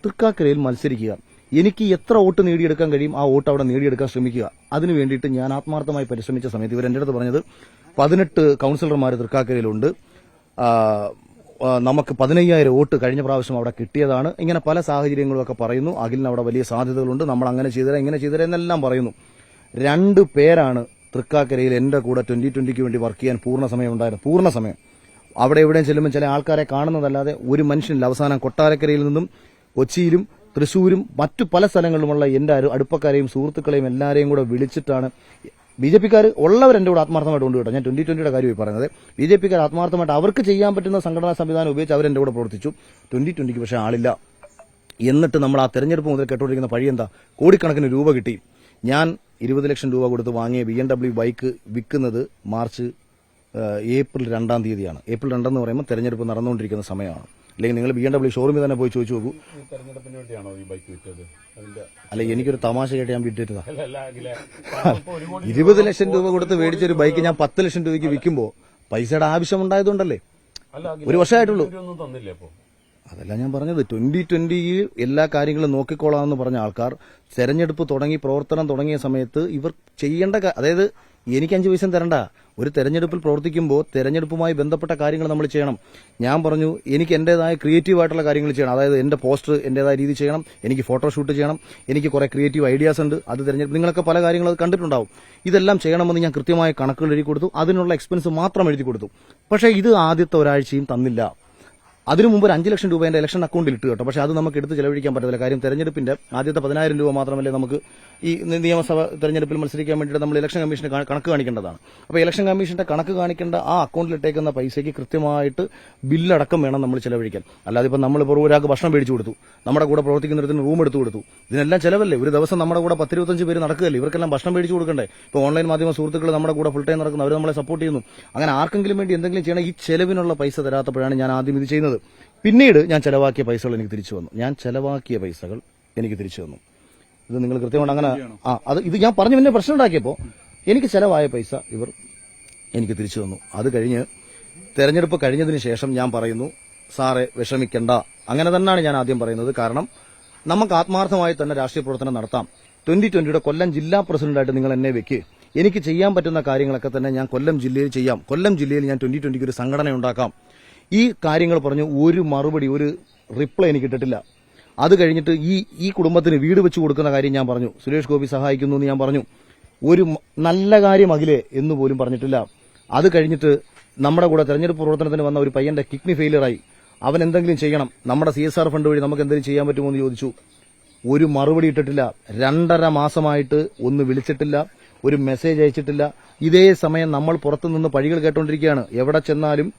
തൃക്കാക്കരയിൽ മത്സരിക്കുക. എനിക്ക് എത്ര വോട്ട് നേടിയെടുക്കാൻ കഴിയും ആ വോട്ട് അവിടെ നേടിയെടുക്കാൻ ശ്രമിക്കുക. അതിനു വേണ്ടിയിട്ട് ഞാൻ ആത്മാർത്ഥമായി പരിശ്രമിച്ച സമയത്ത് ഇവർ എന്റെ അടുത്ത് പറഞ്ഞത് 18 കൌൺസിലർമാർ തൃക്കാക്കരയിലുണ്ട്, നമുക്ക് 15,000 വോട്ട് കഴിഞ്ഞ പ്രാവശ്യം അവിടെ കിട്ടിയതാണ്. ഇങ്ങനെ പല സാഹചര്യങ്ങളും പറയുന്നു. അഖിലിന് അവിടെ വലിയ സാധ്യതകളുണ്ട്, നമ്മൾ അങ്ങനെ ചെയ്തുതരാം ഇങ്ങനെ ചെയ്തുതരാം എന്നെല്ലാം പറയുന്നു. 2 പേരാണ് തൃക്കാക്കരയിൽ എന്റെ കൂടെ 2020 വേണ്ടി വർക്ക് ചെയ്യാൻ പൂർണ്ണ സമയം ഉണ്ടായിരുന്നു. പൂർണ്ണ സമയം അവിടെ എവിടെയും ചെല്ലുമ്പോൾ ചില ആൾക്കാരെ കാണുന്നതല്ലാതെ ഒരു മനുഷ്യനില്ല. അവസാനം കൊട്ടാരക്കരയിൽ നിന്നും കൊച്ചിയിലും തൃശ്ശൂരും മറ്റു പല സ്ഥലങ്ങളിലുമുള്ള എന്റെ അടുപ്പക്കാരെയും സുഹൃത്തുക്കളെയും എല്ലാവരെയും കൂടെ വിളിച്ചിട്ടാണ് ബി.ജെ.പിക്കാർ ഉള്ളവരെന്റെ കൂടെ ആത്മാർത്ഥമായിട്ട് കൊണ്ടുപോട്ടോ. ഞാൻ 2020 കാര്യമായി പറയുന്നത്. ബി.ജെ.പിക്കാർ ആത്മാർത്ഥമായിട്ട് അവർക്ക് ചെയ്യാൻ പറ്റുന്ന സംഘടനാ സംവിധാനം ഉപയോഗിച്ച് അവരെന്റെ കൂടെ പ്രവർത്തിച്ചു. 2020 പക്ഷേ ആളില്ല. എന്നിട്ട് നമ്മൾ ആ തെരഞ്ഞെടുപ്പ് മുതൽ കേട്ടോണ്ടിരിക്കുന്ന പഴി എന്താ? കോടിക്കണക്കിന് രൂപ കിട്ടി. ഞാൻ 20 ലക്ഷം രൂപ കൊടുത്ത് വാങ്ങിയ BMW ബൈക്ക് വിൽക്കുന്നത് ഏപ്രിൽ 2-ാം തീയതിയാണ്. ഏപ്രിൽ 2 എന്ന് പറയുമ്പോൾ തെരഞ്ഞെടുപ്പ് നടന്നുകൊണ്ടിരിക്കുന്ന സമയമാണ്. അല്ലെങ്കിൽ നിങ്ങൾ BMW ഷോറൂമിൽ തന്നെ പോയി ചോദിച്ചു നോക്കൂ. തെരഞ്ഞെടുപ്പിന് വേണ്ടിയാണോ ഈ ബൈക്ക് വിറ്റത്? അല്ല, എനിക്കൊരു തമാശ കേട്ട് ഞാൻ വിറ്റിട്ടതാ. 20 ലക്ഷം രൂപ കൊടുത്ത് മേടിച്ചൊരു ബൈക്ക് ഞാൻ 10 ലക്ഷം രൂപയ്ക്ക് വിൽക്കുമ്പോൾ പൈസയുടെ ആവശ്യമുണ്ടായതുകൊണ്ടല്ലേ? ഒരു വർഷമായിട്ടുള്ളൂ. അതല്ല ഞാൻ പറഞ്ഞത്. 2020 എല്ലാ കാര്യങ്ങളും നോക്കിക്കോളാമെന്ന് പറഞ്ഞ ആൾക്കാർ തെരഞ്ഞെടുപ്പ് തുടങ്ങി പ്രവർത്തനം തുടങ്ങിയ സമയത്ത് ഇവർ ചെയ്യേണ്ട, അതായത് എനിക്ക് 5 പൈസ തരണ്ട. ഒരു തെരഞ്ഞെടുപ്പിൽ പ്രവർത്തിക്കുമ്പോൾ തെരഞ്ഞെടുപ്പുമായി ബന്ധപ്പെട്ട കാര്യങ്ങൾ നമ്മൾ ചെയ്യണം. ഞാൻ പറഞ്ഞു എനിക്ക് എന്റേതായ ക്രിയേറ്റീവ് ആയിട്ടുള്ള കാര്യങ്ങൾ ചെയ്യണം. അതായത് എന്റെ പോസ്റ്റർ എന്റേതായ രീതി ചെയ്യണം, എനിക്ക് ഫോട്ടോഷൂട്ട് ചെയ്യണം, എനിക്ക് കുറെ ക്രിയേറ്റീവ് ഐഡിയാസ് ഉണ്ട്. അത് തെരഞ്ഞെടുപ്പ് നിങ്ങളൊക്കെ പല കാര്യങ്ങൾ കണ്ടിട്ടുണ്ടാവും. ഇതെല്ലാം ചെയ്യണമെന്ന് ഞാൻ കൃത്യമായ കണക്കുകൾ എഴുതി കൊടുത്തു. അതിനുള്ള എക്സ്പെൻസ് മാത്രം എഴുതി കൊടുത്തു. പക്ഷേ ഇത് ആദ്യത്തെ ഒരാഴ്ചയും തന്നില്ല. അതിനു മുമ്പ് ഒരു 5 ലക്ഷം രൂപ എന്റെ ഇലക്ഷൻ അക്കൗണ്ടിൽ ഇട്ട് കേട്ടോ. പക്ഷെ അത് നമുക്ക് എടുത്ത് ചെലവഴിക്കാൻ പറ്റത്തില്ല. കാര്യം തെരഞ്ഞെടുപ്പിന്റെ ആദ്യത്തെ 10,000 രൂപ മാത്രമല്ലേ നമുക്ക് ഈ നിയമസഭ തെരഞ്ഞെടുപ്പിൽ മത്സരിക്കാൻ വേണ്ടിയിട്ട് നമ്മൾ ഇലക്ഷൻ കമ്മീഷന് കണക്ക് കാണിക്കേണ്ടതാണ്. അപ്പോൾ ഇലക്ഷൻ കമ്മീഷന്റെ കണക്ക് കാണിക്കേണ്ട ആ അക്കൗണ്ടിൽ ഇട്ടേക്കുന്ന പൈസയ്ക്ക് കൃത്യമായിട്ട് ബില്ലടക്കം വേണം നമ്മൾ ചെലവഴിക്കാൻ. അല്ലാതെ ഇപ്പം നമ്മളിപ്പോൾ ഒരാൾക്ക് ഭക്ഷണം മേടിച്ചു കൊടുത്തു, നമ്മുടെ കൂടെ പ്രവർത്തിക്കുന്നിടത്തിന് റൂം എടുത്തു കൊടുത്തു, ഇതിനെല്ലാം ചെലവല്ലേ? ഒരു ദിവസം നമ്മുടെ കൂടെ 10-25 പേര് നടക്കുകയല്ലേ? ഇവർക്കെല്ലാം ഭക്ഷണം മേടിച്ചു കൊടുക്കണ്ടേ? ഇപ്പോൾ ഓൺലൈൻ മാധ്യമ സുഹൃത്തുക്കൾ നമ്മുടെ കൂടെ ഫുൾ ടൈം നടക്കുന്നു, അവർ നമ്മളെ സപ്പോർട്ട് ചെയ്യുന്നു. അങ്ങനെ ആർക്കെങ്കിലും വേണ്ടി എന്തെങ്കിലും ചെയ്യണം. ഈ ചെലവിനുള്ള പൈസ തരാത്തപ്പോഴാണ് ഞാൻ ആദ്യം ഇത് ചെയ്യുന്നത്. പിന്നീട് ഞാൻ ചെലവാക്കിയ പൈസകൾ എനിക്ക് തിരിച്ചു വന്നു. ഇത് നിങ്ങൾ കൃത്യമായിട്ട് അങ്ങനെ അത് ഇത് ഞാൻ പറഞ്ഞു പിന്നെ പ്രശ്നം ഉണ്ടാക്കിയപ്പോൾ എനിക്ക് ചെലവായ പൈസ ഇവർ എനിക്ക് തിരിച്ചു തന്നു. അത് കഴിഞ്ഞ് തെരഞ്ഞെടുപ്പ് കഴിഞ്ഞതിന് ശേഷം ഞാൻ പറയുന്നു, സാറെ വിഷമിക്കണ്ട. അങ്ങനെ തന്നെയാണ് ഞാൻ ആദ്യം പറയുന്നത്. കാരണം നമുക്ക് ആത്മാർത്ഥമായി തന്നെ രാഷ്ട്രീയ പ്രവർത്തനം നടത്താം. 2020 കൊല്ലം ജില്ലാ പ്രസിഡന്റായിട്ട് നിങ്ങൾ എന്നെ വെക്ക്. എനിക്ക് ചെയ്യാൻ പറ്റുന്ന കാര്യങ്ങളൊക്കെ തന്നെ ഞാൻ കൊല്ലം ജില്ലയിൽ ചെയ്യാം. കൊല്ലം ജില്ലയിൽ ഞാൻ 2020 ഒരു സംഘടന ഉണ്ടാക്കാം. ഈ കാര്യങ്ങൾ പറഞ്ഞു ഒരു മറുപടി, ഒരു റിപ്ലൈ എനിക്ക് കിട്ടിട്ടില്ല. അത് കഴിഞ്ഞിട്ട് ഈ കുടുംബത്തിന് വീട് വെച്ച് കൊടുക്കുന്ന കാര്യം ഞാൻ പറഞ്ഞു. സുരേഷ് ഗോപി സഹായിക്കുന്നു എന്ന് ഞാൻ പറഞ്ഞു. ഒരു നല്ല കാര്യം അഖിലേ എന്ന് പോലും പറഞ്ഞിട്ടില്ല. അത് കഴിഞ്ഞിട്ട് നമ്മുടെ കൂടെ തെരഞ്ഞെടുപ്പ് പ്രവർത്തനത്തിന് വന്ന ഒരു പയ്യന്റെ കിഡ്നി ഫെയിലിയറായി. അവൻ എന്തെങ്കിലും ചെയ്യണം, നമ്മുടെ CSR ഫണ്ട് വഴി നമുക്ക് എന്തെങ്കിലും ചെയ്യാൻ പറ്റുമോ എന്ന് ചോദിച്ചു. ഒരു മറുപടി ഇട്ടിട്ടില്ല. 2.5 മാസമായിട്ട് ഒന്ന് വിളിച്ചിട്ടില്ല, ഒരു മെസ്സേജ് അയച്ചിട്ടില്ല. ഇതേ സമയം നമ്മൾ പുറത്തുനിന്ന് പഴികൾ കേട്ടോണ്ടിരിക്കുകയാണ്. എവിടെ ചെന്നാലും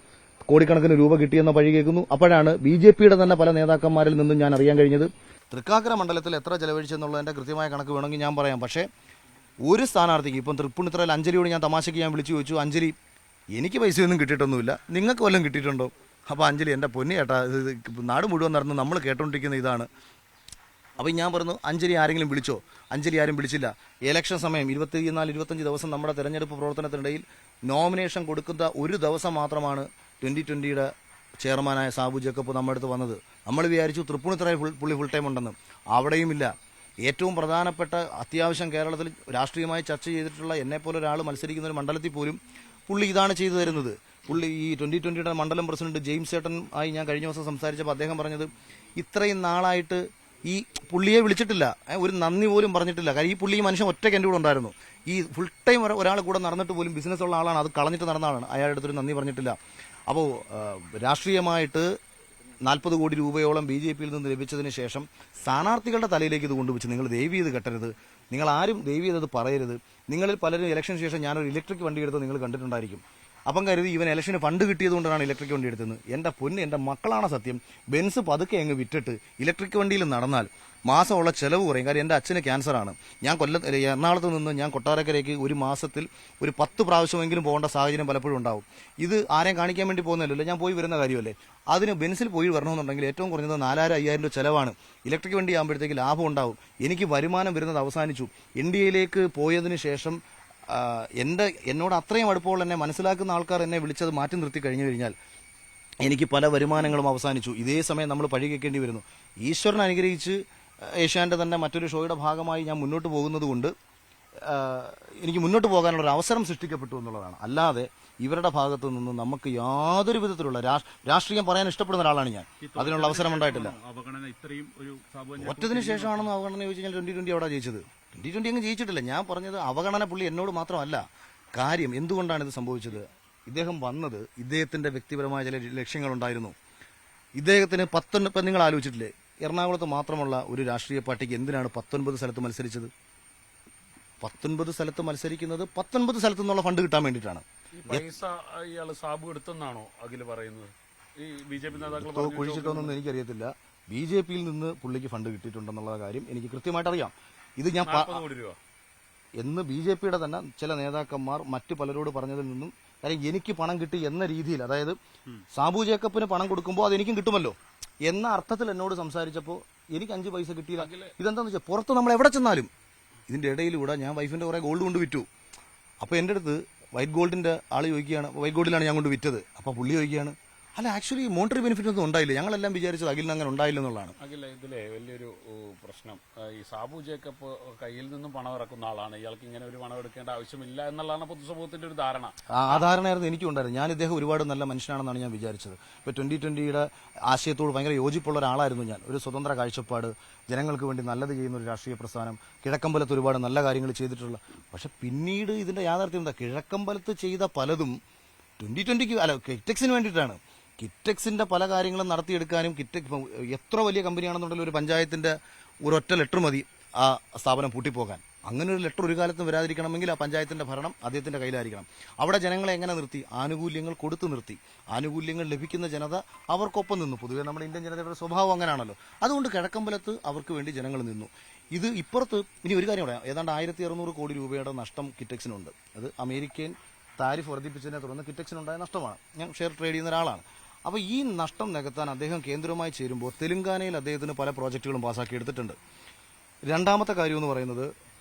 കോടിക്കണക്കിന് രൂപ കിട്ടിയെന്ന പഴി കേൾക്കുന്നു. അപ്പോഴാണ് BJPയുടെ തന്നെ പല നേതാക്കന്മാരിൽ നിന്നും ഞാൻ അറിയാൻ കഴിഞ്ഞത് തൃക്കാക്കര മണ്ഡലത്തിൽ എത്ര ചെലവഴിച്ചെന്നുള്ളതിന്റെ കൃത്യമായ കണക്ക് വേണമെങ്കിൽ ഞാൻ പറയാം. പക്ഷേ ഒരു സ്ഥാനാർത്ഥിക്ക് ഇപ്പം തൃപ്പൂണിത്തുറയിൽ അഞ്ജലിയോട് ഞാൻ തമാശയ്ക്ക് ഞാൻ വിളിച്ചു ചോദിച്ചു, അഞ്ജലി എനിക്ക് പൈസയൊന്നും കിട്ടിയിട്ടൊന്നുമില്ല, നിങ്ങൾക്ക് വല്ലതും കിട്ടിയിട്ടുണ്ടോ? അപ്പോൾ അഞ്ജലി എൻ്റെ പൊന്നി ചേട്ടാ, നാട് മുഴുവൻ നടന്ന് നമ്മൾ കേട്ടോണ്ടിരിക്കുന്ന ഇതാണ്. അപ്പോൾ ഞാൻ പറഞ്ഞു, അഞ്ജലി ആരെങ്കിലും വിളിച്ചോ? അഞ്ജലി ആരും വിളിച്ചില്ല. ഇലക്ഷൻ സമയം 24-25 ദിവസം നമ്മുടെ തെരഞ്ഞെടുപ്പ് പ്രവർത്തനത്തിനിടയിൽ നോമിനേഷൻ കൊടുക്കുന്ന ഒരു ദിവസം മാത്രമാണ് 2020 ചെയർമാനായ സാബു ജേക്കബ് നമ്മുടെ അടുത്ത് വന്നത്. നമ്മൾ വിചാരിച്ചു തൃപ്പൂണിത്തുറയിൽ പുള്ളി ഫുൾ ടൈം ഉണ്ടെന്ന്. അവിടെയുമില്ല. ഏറ്റവും പ്രധാനപ്പെട്ട അത്യാവശ്യം കേരളത്തിൽ രാഷ്ട്രീയമായി ചർച്ച ചെയ്തിട്ടുള്ള എന്നെപ്പോലെ ഒരാൾ മത്സരിക്കുന്ന ഒരു മണ്ഡലത്തിൽ പോലും പുള്ളി ഇതാണ് ചെയ്തു തരുന്നത്. പുള്ളി ഈ 2020 മണ്ഡലം പ്രസിഡന്റ് ജെയിംസ് ചേട്ടൻ ആയി ഞാൻ കഴിഞ്ഞ ദിവസം സംസാരിച്ചപ്പോൾ അദ്ദേഹം പറഞ്ഞത്, ഇത്രയും നാളായിട്ട് ഈ പുള്ളിയെ വിളിച്ചിട്ടില്ല, ഒരു നന്ദി പോലും പറഞ്ഞിട്ടില്ല. കാര്യം ഈ പുള്ളി ഈ മനുഷ്യൻ ഒറ്റയ്ക്ക് എൻ്റെ കൂടെ ഉണ്ടായിരുന്നു. ഈ ഫുൾ ടൈം ഒരാൾ കൂടെ നടന്നിട്ട് പോലും ബിസിനസ് ഉള്ള ആളാണ്, അത് കളഞ്ഞിട്ട് നടന്ന ആളാണ്. അയാളുടെ അടുത്തൊരു നന്ദി പറഞ്ഞിട്ടില്ല. അപ്പോൾ രാഷ്ട്രീയമായിട്ട് 40 കോടി രൂപയോളം BJPയിൽ നിന്ന് ലഭിച്ചതിന് ശേഷം സ്ഥാനാർത്ഥികളുടെ തലയിലേക്ക് ഇത് കൊണ്ടുവച്ച് നിങ്ങൾ ദയവ് ചെയ്ത് കെട്ടരുത്, നിങ്ങൾ ആരും ദയവ് ചെയ്തത് പറയരുത്. നിങ്ങളിൽ പലരും ഇലക്ഷന് ശേഷം ഞാനൊരു ഇലക്ട്രിക് വണ്ടി എടുത്ത് നിങ്ങൾ കണ്ടിട്ടുണ്ടായിരിക്കും. അപ്പം കരുതി ഇവൻ ഇലക്ഷന് ഫണ്ട് കിട്ടിയതുകൊണ്ടാണ് ഇലക്ട്രിക് വണ്ടി എടുത്തത്. എൻ്റെ പൊന്ന്, എൻ്റെ മക്കളാണ് സത്യം. ബെൻസ് പതുക്കെ അങ്ങ് വിറ്റിട്ട് ഇലക്ട്രിക് വണ്ടിയിൽ നടന്നാൽ മാസമുള്ള ചെലവ് കുറയും. കാര്യം എൻ്റെ അച്ഛന് ക്യാൻസറാണ്. ഞാൻ എറണാകുളത്ത് നിന്ന് ഞാൻ കൊട്ടാരക്കരയ്ക്ക് ഒരു മാസത്തിൽ ഒരു 10 പ്രാവശ്യമെങ്കിലും പോകേണ്ട സാഹചര്യം പലപ്പോഴും ഉണ്ടാവും. ഇത് ആരെയും കാണിക്കാൻ വേണ്ടി പോകുന്നില്ലല്ലോ, ഞാൻ പോയി വരുന്ന കാര്യമല്ലേ. അതിന് ബെൻസിൽ പോയി വരണമെന്നുണ്ടെങ്കിൽ ഏറ്റവും കുറഞ്ഞത് 4,000-5,000 രൂപ ചെലവാണ്. ഇലക്ട്രിക് വണ്ടി ആകുമ്പോഴത്തേക്ക് ലാഭം ഉണ്ടാവും. എനിക്ക് വരുമാനം വരുന്നത് അവസാനിച്ചു. NDAയിലേക്ക് പോയതിനു ശേഷം എന്നോട് അത്രയും അടുപ്പമുള്ള എന്നെ മനസ്സിലാക്കുന്ന ആൾക്കാർ എന്നെ വിളിച്ചത് മാറ്റി നിർത്തി കഴിഞ്ഞു കഴിഞ്ഞാൽ എനിക്ക് പല വരുമാനങ്ങളും അവസാനിച്ചു. ഇതേ സമയം നമ്മൾ പഴി കേൾക്കേണ്ടി വരുന്നു. ഈശ്വരൻ അനുഗ്രഹിച്ച് ഏഷ്യാൻ്റെ തന്നെ മറ്റൊരു ഷോയുടെ ഭാഗമായി ഞാൻ മുന്നോട്ട് പോകുന്നത് കൊണ്ട് എനിക്ക് മുന്നോട്ട് പോകാനുള്ള ഒരു അവസരം സൃഷ്ടിക്കപ്പെട്ടു എന്നുള്ളതാണ്. അല്ലാതെ ഇവരുടെ ഭാഗത്തു നിന്ന് നമുക്ക് യാതൊരു വിധത്തിലുള്ള രാഷ്ട്രീയം പറയാൻ ഇഷ്ടപ്പെടുന്ന ഒരാളാണ് ഞാൻ. അതിനുള്ള അവസരം ഉണ്ടായിട്ടില്ല. ഒറ്റതിന് ശേഷമാണെന്ന് അവഗണന ചോദിച്ചു കഴിഞ്ഞാൽ 2020 അവിടെ ജയിച്ചത്. 2020 അങ്ങ് ജയിച്ചിട്ടില്ല. ഞാൻ പറഞ്ഞത് അവഗണന പുള്ളി എന്നോട് മാത്രമല്ല. കാര്യം എന്തുകൊണ്ടാണ് ഇത് സംഭവിച്ചത്? ഇദ്ദേഹം വന്നത് ഇദ്ദേഹത്തിന്റെ വ്യക്തിപരമായ ചില ലക്ഷ്യങ്ങളുണ്ടായിരുന്നു. ഇദ്ദേഹത്തിന് 10 ഇപ്പം നിങ്ങൾ ആലോചിച്ചിട്ടില്ലേ, എറണാകുളത്ത് മാത്രമുള്ള ഒരു രാഷ്ട്രീയ പാർട്ടിക്ക് എന്തിനാണ് 19 സ്ഥലത്ത് മത്സരിച്ചത്? 19 സ്ഥലത്ത് മത്സരിക്കുന്നത് 19 സ്ഥലത്തു നിന്നുള്ള ഫണ്ട് കിട്ടാൻ വേണ്ടിയിട്ടാണ്. ഈ പൈസ ഇയാള് സാബു എടുത്തെന്നാണോ അഖില് പറയുന്നത്? ഈ ബി.ജെ.പി. നേതാക്കൾ കുഴിച്ചിട്ടോന്നൊന്നും എനിക്കറിയത്തില്ല. ബി.ജെ.പിയിൽ നിന്ന് പുള്ളിക്ക് ഫണ്ട് കിട്ടിയിട്ടുണ്ടെന്നുള്ള കാര്യം എനിക്ക് കൃത്യമായിട്ട് അറിയാം. ഇത് ഞാൻ 40 കോടി രൂപ എന്ന് ബി.ജെ.പിയുടെ തന്നെ ചില നേതാക്കന്മാർ മറ്റു പലരോട് പറഞ്ഞതിൽ നിന്നും, കാര്യം എനിക്ക് പണം കിട്ടി എന്ന രീതിയിൽ, അതായത് സാബു ജേക്കബിന് പണം കൊടുക്കുമ്പോൾ അതെനിക്കും കിട്ടുമല്ലോ എന്ന അർത്ഥത്തിൽ എന്നോട് സംസാരിച്ചപ്പോൾ എനിക്ക് 5 പൈസ കിട്ടിയില്ല. ഇതെന്താന്ന് വെച്ചാൽ പുറത്ത് നമ്മൾ എവിടെ ചെന്നാലും ഇതിന്റെ ഇടയിലൂടെ ഞാൻ വൈഫിന്റെ കുറെ ഗോൾഡ് കൊണ്ട് വിറ്റു. അപ്പോൾ എൻ്റെ അടുത്ത് വൈറ്റ് ഗോൾഡിന്റെ ആൾ ചോദിക്കുകയാണ്, വൈറ്റ് ഗോൾഡിലാണ് ഞാൻ കൊണ്ട് വിറ്റത്. അപ്പോൾ പുള്ളി ചോദിക്കുകയാണ്, അല്ല ആക്ച്വലി മോണിറ്ററി ബെനിഫിറ്റ് ഒന്നും ഉണ്ടായില്ല, ഞങ്ങളെല്ലാം വിചാരിച്ചത് അഖിലിന് അങ്ങനെ ഉണ്ടായില്ല എന്നുള്ളതാണ്. അഖില, ഇതിലെ വലിയൊരു പ്രശ്നം ഈ സാബു ജേക്കബ് കയ്യിൽ നിന്നും പണം ഇറക്കുന്ന ആളാണ്, ഇയാൾക്ക് ഇങ്ങനെ ഒരു പണം എടുക്കേണ്ട ആവശ്യമില്ല എന്നുള്ളതാണ് പൊതുസമൂഹത്തിന്റെ ഒരു ധാരണ. ആ ധാരണയായിരുന്നു എനിക്കും ഉണ്ടായിരുന്നത്. ഞാൻ ഇദ്ദേഹം ഒരുപാട് നല്ല മനുഷ്യനാണെന്നാണ് ഞാൻ വിചാരിച്ചത്. ഇപ്പോൾ 2020 ആശയത്തോട് ഭയങ്കര യോജിപ്പുള്ള ഒരാളായിരുന്നു ഞാൻ. ഒരു സ്വതന്ത്ര കാഴ്ചപ്പാട്, ജനങ്ങൾക്ക് വേണ്ടി നല്ലത് ചെയ്യുന്ന ഒരു രാഷ്ട്രീയ പ്രസ്ഥാനം, കിഴക്കമ്പലത്ത് ഒരുപാട് നല്ല കാര്യങ്ങൾ ചെയ്തിട്ടുള്ള. പക്ഷെ പിന്നീട് ഇതിന്റെ യാഥാർത്ഥ്യം എന്താ? കിഴക്കമ്പലത്ത് ചെയ്ത പലതും 2020 അല്ല കിറ്റക്സിന് വേണ്ടിയിട്ടാണ്. കിറ്റക്സിന്റെ പല കാര്യങ്ങളും നടത്തിയെടുക്കാനും എത്ര വലിയ കമ്പനിയാണെന്നുണ്ടെങ്കിൽ ഒരു പഞ്ചായത്തിന്റെ ഒരൊറ്റ ലെറ്റർ മതി ആ സ്ഥാപനം പൂട്ടിപ്പോകാൻ. അങ്ങനെ ഒരു ലെറ്റർ ഒരു കാലത്തും വരാതിരിക്കണമെങ്കിൽ ആ പഞ്ചായത്തിന്റെ ഭരണം അദ്ദേഹത്തിന്റെ കയ്യിലായിരിക്കണം. അവിടെ ജനങ്ങളെ എങ്ങനെ നിർത്തി? ആനുകൂല്യങ്ങൾ കൊടുത്തു നിർത്തി. ആനുകൂല്യങ്ങൾ ലഭിക്കുന്ന ജനത അവർക്കൊപ്പം നിന്നു. പൊതുവെ നമ്മുടെ ഇന്ത്യൻ ജനതയുടെ സ്വഭാവം അങ്ങനെയാണല്ലോ. അതുകൊണ്ട് കിഴക്കമ്പലത്ത് അവർക്ക് വേണ്ടി ജനങ്ങൾ നിന്നു. ഇത് ഇപ്പുറത്ത് ഇനി ഒരു കാര്യം പറയാം. ഏതാണ്ട് 1600 കോടി രൂപയുടെ നഷ്ടം കിറ്റക്സിനുണ്ട്. അത് അമേരിക്കൻ താരിഫ് വർദ്ധിപ്പിച്ചതിനെ തുടർന്ന് കിറ്റക്സിനുണ്ടായ നഷ്ടമാണ്. ഞാൻ ഷെയർ ട്രേഡ് ചെയ്യുന്ന ഒരാളാണ്. അപ്പോൾ ഈ നഷ്ടം നികത്താൻ അദ്ദേഹം കേന്ദ്രവുമായി ചേരുമ്പോൾ തെലുങ്കാനയിൽ അദ്ദേഹത്തിന് പല പ്രോജക്റ്റുകളും പാസ്സാക്കി എടുത്തിട്ടുണ്ട്. രണ്ടാമത്തെ കാര്യം എന്ന് പറയുന്നത്,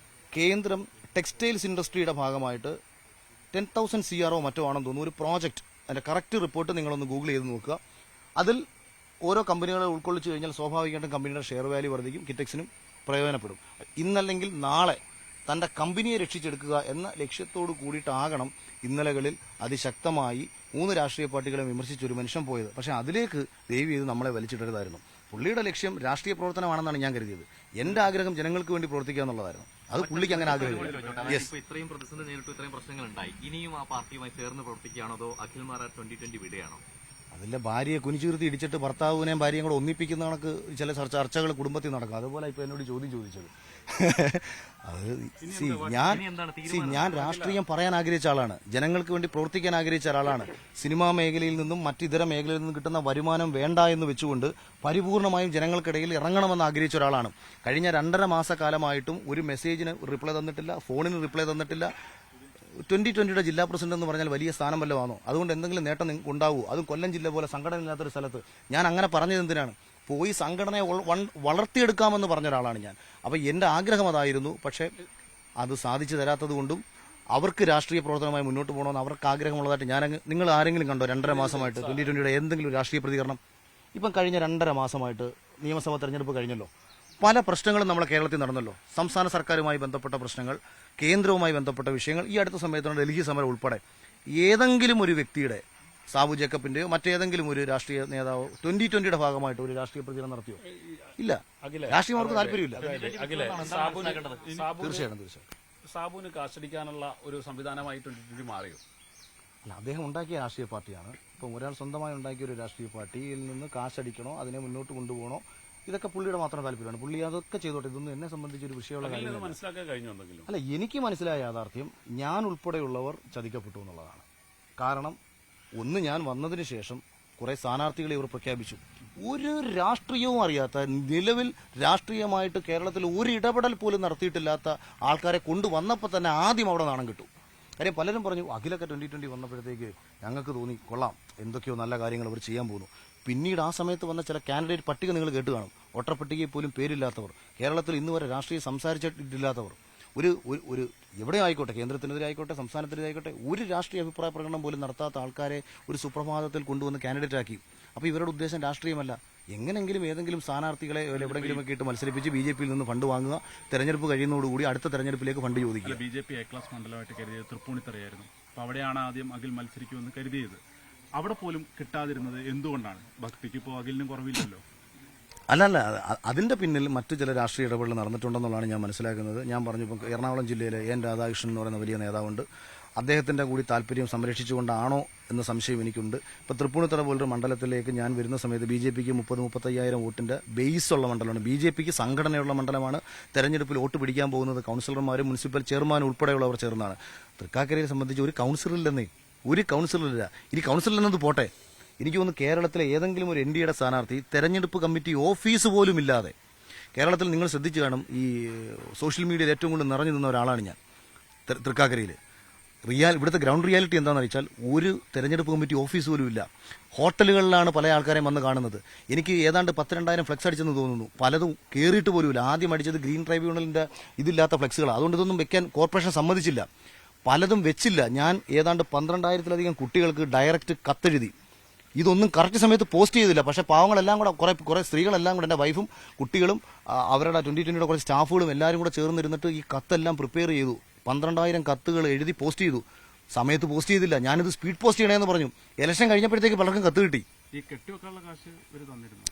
കേന്ദ്രം ടെക്സ്റ്റൈൽസ് ഇൻഡസ്ട്രിയുടെ ഭാഗമായിട്ട് 10,000 CRO മറ്റോ ആണെന്ന് തോന്നുന്നു ഒരു പ്രോജക്റ്റ്. അതിന്റെ കറക്റ്റ് റിപ്പോർട്ട് നിങ്ങളൊന്ന് ഗൂഗിൾ ചെയ്ത് നോക്കുക. അതിൽ ഓരോ കമ്പനികളെ ഉൾക്കൊള്ളിച്ചു കഴിഞ്ഞാൽ സ്വാഭാവികമായിട്ടും കമ്പനിയുടെ ഷെയർ വാല്യൂ വർദ്ധിക്കും, കിറ്റക്സിനും പ്രയോജനപ്പെടും. ഇന്നല്ലെങ്കിൽ നാളെ തന്റെ കമ്പനിയെ രക്ഷിച്ചെടുക്കുക എന്ന ലക്ഷ്യത്തോട് കൂടിയിട്ടാകണം ഇന്നലകളിൽ അതിശക്തമായി 3 രാഷ്ട്രീയ പാർട്ടികളെ വിമർശിച്ചൊരു മനുഷ്യൻ പോയത്. പക്ഷെ അതിലേക്ക് ദയവ് ചെയ്ത് നമ്മളെ വലിച്ചിടരുതായിരുന്നു. പുള്ളിയുടെ ലക്ഷ്യം രാഷ്ട്രീയ പ്രവർത്തനമാണെന്നാണ് ഞാൻ കരുതിയത്. എന്റെ ആഗ്രഹം ജനങ്ങൾക്ക് വേണ്ടി പ്രവർത്തിക്കുക എന്നുള്ളതായിരുന്നു. അത് പുള്ളിക്ക് അങ്ങനെ ആഗ്രഹമില്ല. ഇത്രയും പ്രതിസന്ധി നേരിട്ടു, ഇത്രയും പ്രശ്നങ്ങൾ ഉണ്ടായി, ഇനിയും ആ പാർട്ടിയുമായി ചേർന്ന് പ്രവർത്തിക്കുകയാണോ അതോ അഖിൽ മാരാർ 2020 വിടുകയാണോ? അതിലെ ഭാര്യയെ കുനിച്ചുയർത്തി ഇടിച്ചിട്ട് ഭർത്താവിനെയും ഭാര്യയും കൂടെ ഒന്നിപ്പിക്കുന്ന കണക്ക് ചില ചർച്ചകൾ കുടുംബത്തിൽ നടക്കും. അതുപോലെ ഇപ്പൊ എന്നോട് ചോദ്യം ചോദിച്ചത്. ഞാൻ രാഷ്ട്രീയം പറയാൻ ആഗ്രഹിച്ച ആളാണ്, ജനങ്ങൾക്ക് വേണ്ടി പ്രവർത്തിക്കാൻ ആഗ്രഹിച്ച ഒരാളാണ്. സിനിമാ മേഖലയിൽ നിന്നും മറ്റിതര മേഖലയിൽ നിന്നും കിട്ടുന്ന വരുമാനം വേണ്ട എന്ന് വെച്ചുകൊണ്ട് പരിപൂർണമായും ജനങ്ങൾക്കിടയിൽ ഇറങ്ങണമെന്ന് ആഗ്രഹിച്ച ഒരാളാണ്. കഴിഞ്ഞ 2.5 മാസക്കാലമായിട്ടും ഒരു മെസ്സേജിന് റിപ്ലൈ തന്നിട്ടില്ല, ഫോണിന് റിപ്ലൈ തന്നിട്ടില്ല. 2020 ജില്ലാ പ്രസിഡന്റ് എന്ന് പറഞ്ഞാൽ വലിയ സ്ഥാനം വല്ലതാണോ? അതുകൊണ്ട് എന്തെങ്കിലും നേട്ടം നിങ്ങൾക്ക് ഉണ്ടാവൂ? അതും കൊല്ലം ജില്ല പോലെ സംഘടന ഇല്ലാത്തൊരു സ്ഥലത്ത്. ഞാൻ അങ്ങനെ പറഞ്ഞത് എന്തിനാണ്? പോയി സംഘടനയെ വളർത്തിയെടുക്കാമെന്ന് പറഞ്ഞ ഒരാളാണ് ഞാൻ. അപ്പൊ എന്റെ ആഗ്രഹം അതായിരുന്നു. പക്ഷെ അത് സാധിച്ചു തരാത്തത് കൊണ്ടും അവർക്ക് രാഷ്ട്രീയ പ്രവർത്തനമായി മുന്നോട്ട് പോകണമെന്ന് അവർക്ക് ആഗ്രഹമുള്ളതായിട്ട് നിങ്ങൾ ആരെങ്കിലും കണ്ടോ 2.5 മാസമായിട്ട് 2020 എന്തെങ്കിലും രാഷ്ട്രീയ പ്രതികരണം? ഇപ്പം കഴിഞ്ഞ 2.5 മാസമായിട്ട് നിയമസഭാ തെരഞ്ഞെടുപ്പ് കഴിഞ്ഞല്ലോ. പല പ്രശ്നങ്ങളും നമ്മുടെ കേരളത്തിൽ നടന്നല്ലോ. സംസ്ഥാന സർക്കാരുമായി ബന്ധപ്പെട്ട പ്രശ്നങ്ങൾ, കേന്ദ്രവുമായി ബന്ധപ്പെട്ട വിഷയങ്ങൾ, ഈ അടുത്ത സമയത്താണ് ഡൽഹി സമരം ഉൾപ്പെടെ. ഏതെങ്കിലും ഒരു വ്യക്തിയുടെ, സാബു ജേക്കബിന്റെയോ മറ്റേതെങ്കിലും ഒരു രാഷ്ട്രീയ നേതാവോ 2020 ഭാഗമായിട്ട് ഒരു രാഷ്ട്രീയ പ്രതികരണം നടത്തിയോ? ഇല്ല. രാഷ്ട്രീയം അവർക്ക് താല്പര്യമില്ല. തീർച്ചയായിട്ടും സാബുവിന് കാശടിക്കാനുള്ള ഒരു സംവിധാനമായി 2020 മാറിയോ? അല്ല, അദ്ദേഹം ഉണ്ടാക്കിയ രാഷ്ട്രീയ പാർട്ടിയാണ്. ഇപ്പം ഒരാൾ സ്വന്തമായി ഉണ്ടാക്കിയ ഒരു രാഷ്ട്രീയ പാർട്ടിയിൽ നിന്ന് കാശടിക്കണോ, അതിനെ മുന്നോട്ട് കൊണ്ടുപോകണോ, ഇതൊക്കെ പുള്ളിയുടെ മാത്രം താല്പര്യമാണ്. പുള്ളി അതൊക്കെ ചെയ്തോട്ടെ. ഇതൊന്നും എന്നെ സംബന്ധിച്ച് ഒരു വിഷയമുള്ള കാര്യം മനസ്സിലാക്കാൻ കഴിഞ്ഞുണ്ടെങ്കിലും. അല്ല, എനിക്ക് മനസ്സിലായ യാഥാർത്ഥ്യം ഞാൻ ഉൾപ്പെടെയുള്ളവർ ചതിക്കപ്പെട്ടു എന്നുള്ളതാണ്. കാരണം ഒന്ന്, ഞാൻ വന്നതിന് ശേഷം കുറെ സ്ഥാനാർത്ഥികളെ ഇവർ പ്രഖ്യാപിച്ചു. ഒരു രാഷ്ട്രീയവും അറിയാത്ത, നിലവിൽ രാഷ്ട്രീയമായിട്ട് കേരളത്തിൽ ഒരു ഇടപെടൽ പോലും നടത്തിയിട്ടില്ലാത്ത ആൾക്കാരെ കൊണ്ടുവന്നപ്പോൾ തന്നെ ആദ്യം അവിടെ നാണം കിട്ടും. കാര്യം പലരും പറഞ്ഞു അഖിലൊക്കെ 2020 വന്നപ്പോഴത്തേക്ക് ഞങ്ങൾക്ക് തോന്നി കൊള്ളാം, എന്തൊക്കെയോ നല്ല കാര്യങ്ങൾ അവർ ചെയ്യാൻ പോകുന്നു. പിന്നീട് ആ സമയത്ത് വന്ന ചില കാൻഡിഡേറ്റ് പട്ടിക നിങ്ങൾ കേട്ട് കാണും. വോട്ടർപട്ടികയിൽ പോലും പേരില്ലാത്തവർ, കേരളത്തിൽ ഇന്ന് വരെ രാഷ്ട്രീയം സംസാരിച്ചിട്ടില്ലാത്തവർ, ഒരു എവിടെ ആയിക്കോട്ടെ, കേന്ദ്രത്തിനെതിരെ ആയിക്കോട്ടെ, സംസ്ഥാനത്തിനെതിരെ ആയിക്കോട്ടെ, ഒരു രാഷ്ട്രീയ അഭിപ്രായ പ്രകടനം പോലും നടത്താത്ത ആൾക്കാരെ ഒരു സുപ്രഭാതത്തിൽ കൊണ്ടുവന്ന് കാൻഡിഡേറ്റ് ആക്കി. അപ്പോൾ ഇവരുടെ ഉദ്ദേശം രാഷ്ട്രീയമല്ല, എങ്ങനെങ്കിലും ഏതെങ്കിലും സ്ഥാനാർത്ഥികളെ എവിടെയെങ്കിലുമൊക്കെ ഇട്ട് മത്സരിപ്പിച്ച് ബി.ജെ.പിയിൽ നിന്ന് ഫണ്ട് വാങ്ങുക, തെരഞ്ഞെടുപ്പ് കഴിയുന്നതോടുകൂടി അടുത്ത തെരഞ്ഞെടുപ്പിലേക്ക് ഫണ്ട് ചോദിക്കുക. ബി.ജെ.പി എ ക്ലാസ് മണ്ഡലമായിട്ട് കരുതിയത് തൃപ്പൂണിത്തറയായിരുന്നു. അപ്പോൾ അവിടെയാണ് ആദ്യം അഖിൽ മത്സരിക്കുമെന്ന് കരുതിയത്. അവിടെ പോലും കിട്ടാതിരുന്നത് എന്തുകൊണ്ടാണ്? ഭക്തിക്ക് ഇപ്പോൾ അഖിലിനും കുറവില്ലല്ലോ. അല്ലല്ല, അതിന്റെ പിന്നിൽ മറ്റു ചില രാഷ്ട്രീയ ഇടപെടൽ നടന്നിട്ടുണ്ടെന്നുള്ളതാണ് ഞാൻ മനസ്സിലാക്കുന്നത്. ഞാൻ പറഞ്ഞു, ഇപ്പം എറണാകുളം ജില്ലയിലെ എൻ രാധാകൃഷ്ണൻ എന്ന് പറയുന്ന വലിയ നേതാവുണ്ട്. അദ്ദേഹത്തിന്റെ കൂടി താല്പര്യം സംരക്ഷിച്ചുകൊണ്ടാണോ എന്ന സംശയം എനിക്കുണ്ട്. ഇപ്പോൾ തൃപ്പൂണിത്തുറ പോലൊരു മണ്ഡലത്തിലേക്ക് ഞാൻ വരുന്ന സമയത്ത് BJPക്ക് 30-35,000 വോട്ടിന്റെ ബേസുള്ള മണ്ഡലമാണ്. BJPക്ക് സംഘടനയുള്ള മണ്ഡലമാണ്. തെരഞ്ഞെടുപ്പിൽ വോട്ട് പിടിക്കാൻ പോകുന്നത് കൌൺസിലർമാരും മുനിസിപ്പൽ ചെയർമാനും ഉൾപ്പെടെയുള്ളവർ ചേർന്നാണ്. തൃക്കാക്കരയെ സംബന്ധിച്ച് ഒരു കൌൺസിലറില്ലെന്നേ, ഒരു കൌൺസിലറില്ല. ഇനി കൌൺസിലർ പോട്ടെ, എനിക്ക് തോന്നുന്നു കേരളത്തിലെ ഏതെങ്കിലും ഒരു NDAയുടെ സ്ഥാനാർത്ഥി തെരഞ്ഞെടുപ്പ് കമ്മിറ്റി ഓഫീസ് പോലും ഇല്ലാതെ, കേരളത്തിൽ നിങ്ങൾ ശ്രദ്ധിച്ചു കാണും, ഈ സോഷ്യൽ മീഡിയയിൽ ഏറ്റവും കൂടുതൽ നിറഞ്ഞു നിന്ന ഒരാളാണ് ഞാൻ തൃക്കാക്കരയിൽ. ഇവിടുത്തെ ഗ്രൗണ്ട് റിയാലിറ്റി എന്താണെന്ന് വെച്ചാൽ ഒരു തെരഞ്ഞെടുപ്പ് കമ്മിറ്റി ഓഫീസ് പോലും ഇല്ല. ഹോട്ടലുകളിലാണ് പല ആൾക്കാരെയും വന്ന് കാണുന്നത്. എനിക്ക് ഏതാണ്ട് 10,000-2,000 ഫ്ലെക്സ് അടിച്ചെന്ന് തോന്നുന്നു. പലതും കയറിയിട്ട് പോലുമില്ല. ആദ്യം അടിച്ചത് ഗ്രീൻ ട്രൈബ്യൂണലിന്റെ ഇതില്ലാത്ത ഫ്ലെക്സുകളാണ്. അതുകൊണ്ട് ഇതൊന്നും വെക്കാൻ കോർപ്പറേഷൻ സമ്മതിച്ചില്ല. പലതും വെച്ചില്ല. ഞാൻ ഏതാണ്ട് 12,000-ലധികം കുട്ടികൾക്ക് ഡയറക്റ്റ് കത്തെഴുതി. ഇതൊന്നും കറക്റ്റ് സമയത്ത് പോസ്റ്റ് ചെയ്തില്ല. പക്ഷേ പാവങ്ങളെല്ലാം കൂടെ കുറെ സ്ത്രീകളെല്ലാം കൂടെ, എൻ്റെ വൈഫും കുട്ടികളും അവരുടെ 2020 കുറച്ച് സ്റ്റാഫുകളും എല്ലാവരും കൂടെ ചേർന്നിരുന്നിട്ട് ഈ കത്തെല്ലാം പ്രിപ്പയർ ചെയ്തു. 12,000 കത്തുകൾ എഴുതി പോസ്റ്റ് ചെയ്തു. സമയത്ത് പോസ്റ്റ് ചെയ്തില്ല. ഞാനിത് സ്പീഡ് പോസ്റ്റ് ചെയ്യണമെന്ന് പറഞ്ഞു. ഇലക്ഷൻ കഴിഞ്ഞപ്പോഴത്തേക്ക് പലർക്കും കത്ത് കിട്ടി. ഈ കെട്ടിവെക്കാനുള്ള കാശ് ഇവർ തന്നിരുന്നു.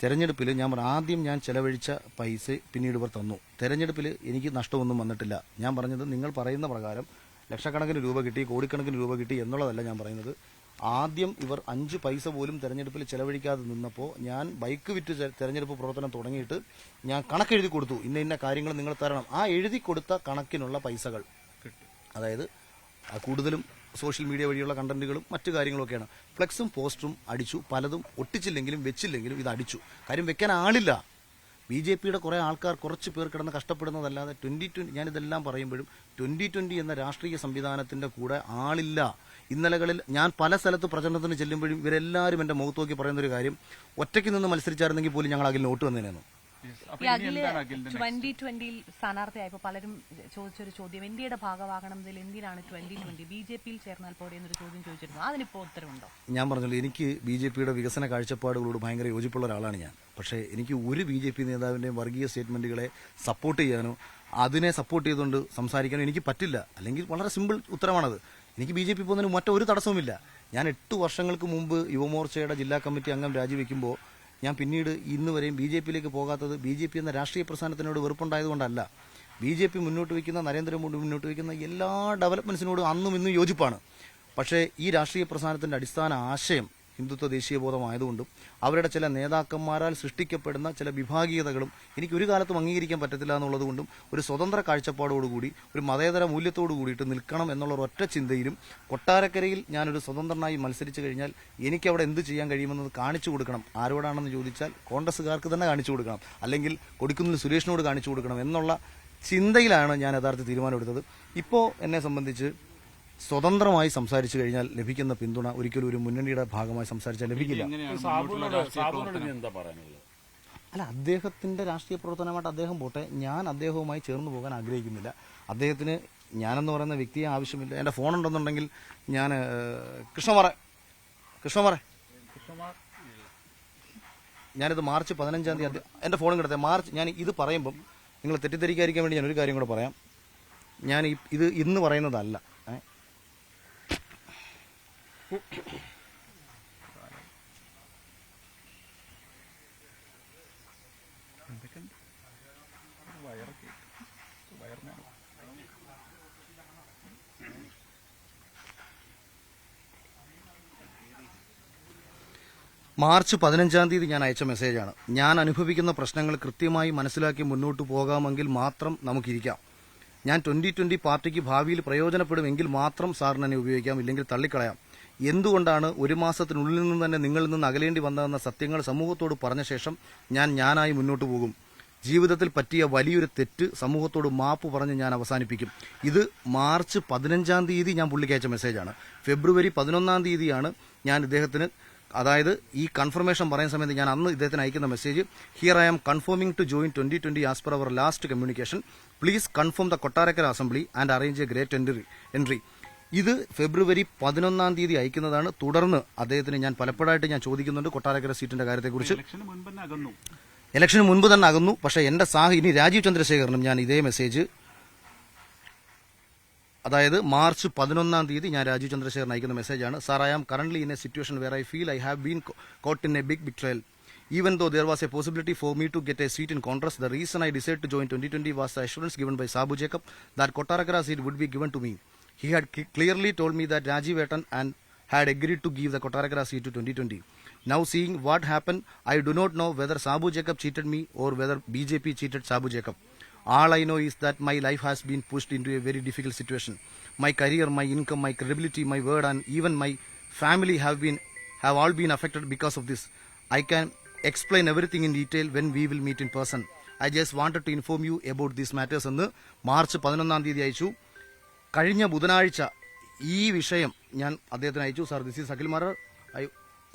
തെരഞ്ഞെടുപ്പിൽ ആദ്യം ഞാൻ ചെലവഴിച്ച പൈസ പിന്നീട് ഇവർ തന്നു. തെരഞ്ഞെടുപ്പിൽ എനിക്ക് നഷ്ടമൊന്നും വന്നിട്ടില്ല. ഞാൻ പറഞ്ഞത് നിങ്ങൾ പറയുന്ന പ്രകാരം ലക്ഷക്കണക്കിന് രൂപ കിട്ടി, കോടിക്കണക്കിന് രൂപ കിട്ടി എന്നുള്ളതല്ല ഞാൻ പറയുന്നത്. ആദ്യം ഇവർ 5 പൈസ പോലും തെരഞ്ഞെടുപ്പിൽ ചെലവഴിക്കാതെ നിന്നപ്പോൾ ഞാൻ ബൈക്ക് വിറ്റ് തെരഞ്ഞെടുപ്പ് പ്രവർത്തനം തുടങ്ങിയിട്ട് ഞാൻ കണക്കെഴുതി കൊടുത്തു. ഇന്ന കാര്യങ്ങൾ നിങ്ങൾ തരണം. ആ എഴുതി കൊടുത്ത കണക്കിനുള്ള പൈസകൾ, അതായത് കൂടുതലും സോഷ്യൽ മീഡിയ വഴിയുള്ള കണ്ടന്റുകളും മറ്റു കാര്യങ്ങളൊക്കെയാണ്. ഫ്ലെക്സും പോസ്റ്ററും അടിച്ചു. പലതും ഒട്ടിച്ചില്ലെങ്കിലും വെച്ചില്ലെങ്കിലും ഇത് അടിച്ചു. കാര്യം വെക്കാൻ ആളില്ല. BJPയുടെ കുറെ ആൾക്കാർ, കുറച്ച് പേർ കിടന്ന് കഷ്ടപ്പെടുന്നതല്ലാതെ 2020, ഞാനിതെല്ലാം പറയുമ്പോഴും 2020 എന്ന രാഷ്ട്രീയ സംവിധാനത്തിന്റെ കൂടെ ആളില്ല. ഇന്നലകളിൽ ഞാൻ പല സ്ഥലത്ത് പ്രചരണത്തിന് ചെല്ലുമ്പോഴും ഇവരെല്ലാവരും എന്റെ മുഖത്ത് നോക്കി പറയുന്നൊരു കാര്യം, ഒറ്റയ്ക്ക് നിന്ന് മത്സരിച്ചായിരുന്നെങ്കിൽ പോലും ഞങ്ങൾ അഖിലിന് വോട്ട് വന്നേനെന്ന്. ഈ അഖില് 2020 സ്ഥാനാർത്ഥിയായപ്പോൾ പലരും ചോദിച്ചൊരു ചോദ്യം, ഇന്ത്യയുടെ ഭാഗമാകണമെന്നതിൽ എന്തിനാണ് 2020 BJPയിൽ ചേർന്നാൽ പോരെ എന്നൊരു ചോദ്യം ചോദിച്ചിരുന്നു. അതിനിപ്പോ ഉത്തരവുണ്ടോ? ഞാൻ പറഞ്ഞല്ലോ, എനിക്ക് BJPയുടെ വികസന കാഴ്ചപ്പാടുകളോട് ഭയങ്കര യോജിപ്പുള്ള ഒരാളാണ് ഞാൻ. പക്ഷേ എനിക്ക് ഒരു BJP നേതാവിന്റെയും വർഗീയ സ്റ്റേറ്റ്മെന്റുകളെ സപ്പോർട്ട് ചെയ്യാനോ അതിനെ സപ്പോർട്ട് ചെയ്തുകൊണ്ട് സംസാരിക്കാനോ എനിക്ക് പറ്റില്ല. അല്ലെങ്കിൽ വളരെ സിമ്പിൾ ഉത്തരമാണത്. എനിക്ക് BJP പോകുന്നതിന് മറ്റൊരു തടസ്സവുമില്ല. ഞാൻ 8 വർഷങ്ങൾക്ക് മുമ്പ് യുവമോർച്ചയുടെ ജില്ലാ കമ്മിറ്റി അംഗം രാജിവെക്കുമ്പോൾ ഞാൻ പിന്നീട് ഇന്ന് വരെയും BJPയിലേക്ക് പോകാത്തത് BJP എന്ന രാഷ്ട്രീയ പ്രസ്ഥാനത്തിനോട് വെറുപ്പുണ്ടായതുകൊണ്ടല്ല. BJP മുന്നോട്ട് വയ്ക്കുന്ന, നരേന്ദ്രമോദി മുന്നോട്ട് വയ്ക്കുന്ന എല്ലാ ഡെവലപ്മെന്റ്സിനോടും അന്നും ഇന്നും യോജിപ്പാണ്. പക്ഷേ ഈ രാഷ്ട്രീയ പ്രസ്ഥാനത്തിന്റെ അടിസ്ഥാന ആശയം ഹിന്ദുത്വ ദേശീയബോധമായതുകൊണ്ടും അവരുടെ ചില നേതാക്കന്മാരാൽ സൃഷ്ടിക്കപ്പെടുന്ന ചില വിഭാഗീയതകളും എനിക്ക് ഒരു കാലത്തും അംഗീകരിക്കാൻ പറ്റത്തില്ല എന്നുള്ളതുകൊണ്ടും ഒരു സ്വതന്ത്ര കാഴ്ചപ്പാടോടുകൂടി, ഒരു മതേതര മൂല്യത്തോടു കൂടിയിട്ട് നിൽക്കണം എന്നുള്ള ഒറ്റ ചിന്തയിലും കൊട്ടാരക്കരയിൽ ഞാനൊരു സ്വതന്ത്രനായി മത്സരിച്ചു കഴിഞ്ഞാൽ എനിക്ക് അവിടെ എന്ത് ചെയ്യാൻ കഴിയുമെന്നത് കാണിച്ചു കൊടുക്കണം. ആരോടാണെന്ന് ചോദിച്ചാൽ കോൺഗ്രസ്സുകാർക്ക് തന്നെ കാണിച്ചു കൊടുക്കണം, അല്ലെങ്കിൽ കൊടിക്കുന്നിൽ സുരേഷിനോട് കാണിച്ചു കൊടുക്കണം എന്നുള്ള ചിന്തയിലാണ് ഞാൻ യഥാർത്ഥ തീരുമാനമെടുത്തത്. ഇപ്പോൾ എന്നെ സംബന്ധിച്ച് സ്വതന്ത്രമായി സംസാരിച്ചു കഴിഞ്ഞാൽ ലഭിക്കുന്ന പിന്തുണ ഒരിക്കലും ഒരു മുന്നണിയുടെ ഭാഗമായി സംസാരിച്ചാൽ ലഭിക്കില്ല. അല്ല, അദ്ദേഹത്തിന്റെ രാഷ്ട്രീയ പ്രവർത്തനമായിട്ട് അദ്ദേഹം പോട്ടെ. ഞാൻ അദ്ദേഹവുമായി ചേർന്ന് പോകാൻ ആഗ്രഹിക്കുന്നില്ല. അദ്ദേഹത്തിന് ഞാനെന്ന് പറയുന്ന വ്യക്തിയെ ആവശ്യമില്ല. എന്റെ ഫോൺ ഉണ്ടെന്നുണ്ടെങ്കിൽ ഞാൻ കൃഷ്ണമാറെ ഞാനിത് മാർച്ച് 15-ാം തീയതി എന്റെ ഫോണും കിടത്തെ ഞാൻ ഇത് പറയുമ്പം നിങ്ങൾ തെറ്റിദ്ധരിക്കാതിരിക്കാൻ വേണ്ടി ഞാനൊരു കാര്യം കൂടെ പറയാം. ഞാൻ ഇത് ഇന്ന് പറയുന്നതല്ല. മാർച്ച് 15-ാം തീയതി ഞാൻ അയച്ച മെസ്സേജാണ്. ഞാൻ അനുഭവിക്കുന്ന പ്രശ്നങ്ങൾ കൃത്യമായി മനസ്സിലാക്കി മുന്നോട്ട് പോകാമെങ്കിൽ മാത്രം നമുക്കിരിക്കാം. ഞാൻ 2020 പാർട്ടിക്ക് ഭാവിയിൽ പ്രയോജനപ്പെടുമെങ്കിൽ മാത്രം സാറിന് എന്നെ ഉപയോഗിക്കാം, ഇല്ലെങ്കിൽ തള്ളിക്കളയാം. എന്തുകൊണ്ടാണ് ഒരു മാസത്തിനുള്ളിൽ നിന്ന് തന്നെ നിങ്ങളിൽ നിന്ന് അകലേണ്ടി വന്നതെന്ന സത്യങ്ങൾ സമൂഹത്തോട് പറഞ്ഞ ശേഷം ഞാനായി മുന്നോട്ട് പോകും. ജീവിതത്തിൽ പറ്റിയ വലിയൊരു തെറ്റ് സമൂഹത്തോട് മാപ്പ് പറഞ്ഞ് ഞാൻ അവസാനിപ്പിക്കും. ഇത് മാർച്ച് 15-ാം തീയതി ഞാൻ പുള്ളിക്ക് അയച്ച മെസ്സേജാണ്. ഫെബ്രുവരി 11-ാം തീയതിയാണ് ഞാൻ ഇദ്ദേഹത്തിന്, അതായത് ഈ കൺഫർമേഷൻ പറയുന്ന സമയത്ത് ഞാൻ അന്ന് ഇദ്ദേഹത്തിന് അയക്കുന്ന message, here I am confirming to join 2020 as per our last communication. Please confirm the Kottarakkara assembly and arrange a great entry. ഇത് ഫെബ്രുവരി 11-ാം തീയതി അയക്കുന്നതാണ്. തുടർന്ന് അദ്ദേഹത്തിന് ഞാൻ പലപ്പോഴായിട്ട് ഞാൻ ചോദിക്കുന്നുണ്ട് കൊട്ടാരക്കര സീറ്റിന്റെ കാര്യത്തെക്കുറിച്ച്. ഇലക്ഷന് മുൻപ് തന്നെ അകന്നു. പക്ഷേ എന്റെ ഇനി രാജീവ് ചന്ദ്രശേഖരനും ഞാൻ ഇതേ മെസ്സേജ്, അതായത് മാർച്ച് 11-ാം തീയതി ഞാൻ രാജീവ് ചന്ദ്രശേഖരൻ അയക്കുന്ന മെസ്സേജാണ്. Sir, I am currently in a situation where I feel I have been caught in a big betrayal. Even though there was a possibility for me to get a seat in Congress, the reason I decided to join 2020 was the assurance given by Sabu Jacob that Kottarakara seat would be given to me. He had clearly told me that Rajiv Etan and had agreed to give the Kottarakara seat to 2020. Now seeing what happened, I do not know whether Sabu Jacob cheated me or whether BJP cheated Sabu Jacob. All I know is that my life has been pushed into a very difficult situation. My career, my income, my credibility, my word, and even my family have all been affected because of this. I can explain everything in detail when we will meet in person. I just wanted to inform you about these matters എന്ന് മാർച്ച് 11 അയച്ചു. കഴിഞ്ഞ ബുധനാഴ്ച ഈ വിഷയം ഞാൻ അദ്ദേഹത്തിന് അയച്ചു. Sir, this is Akhil Marar.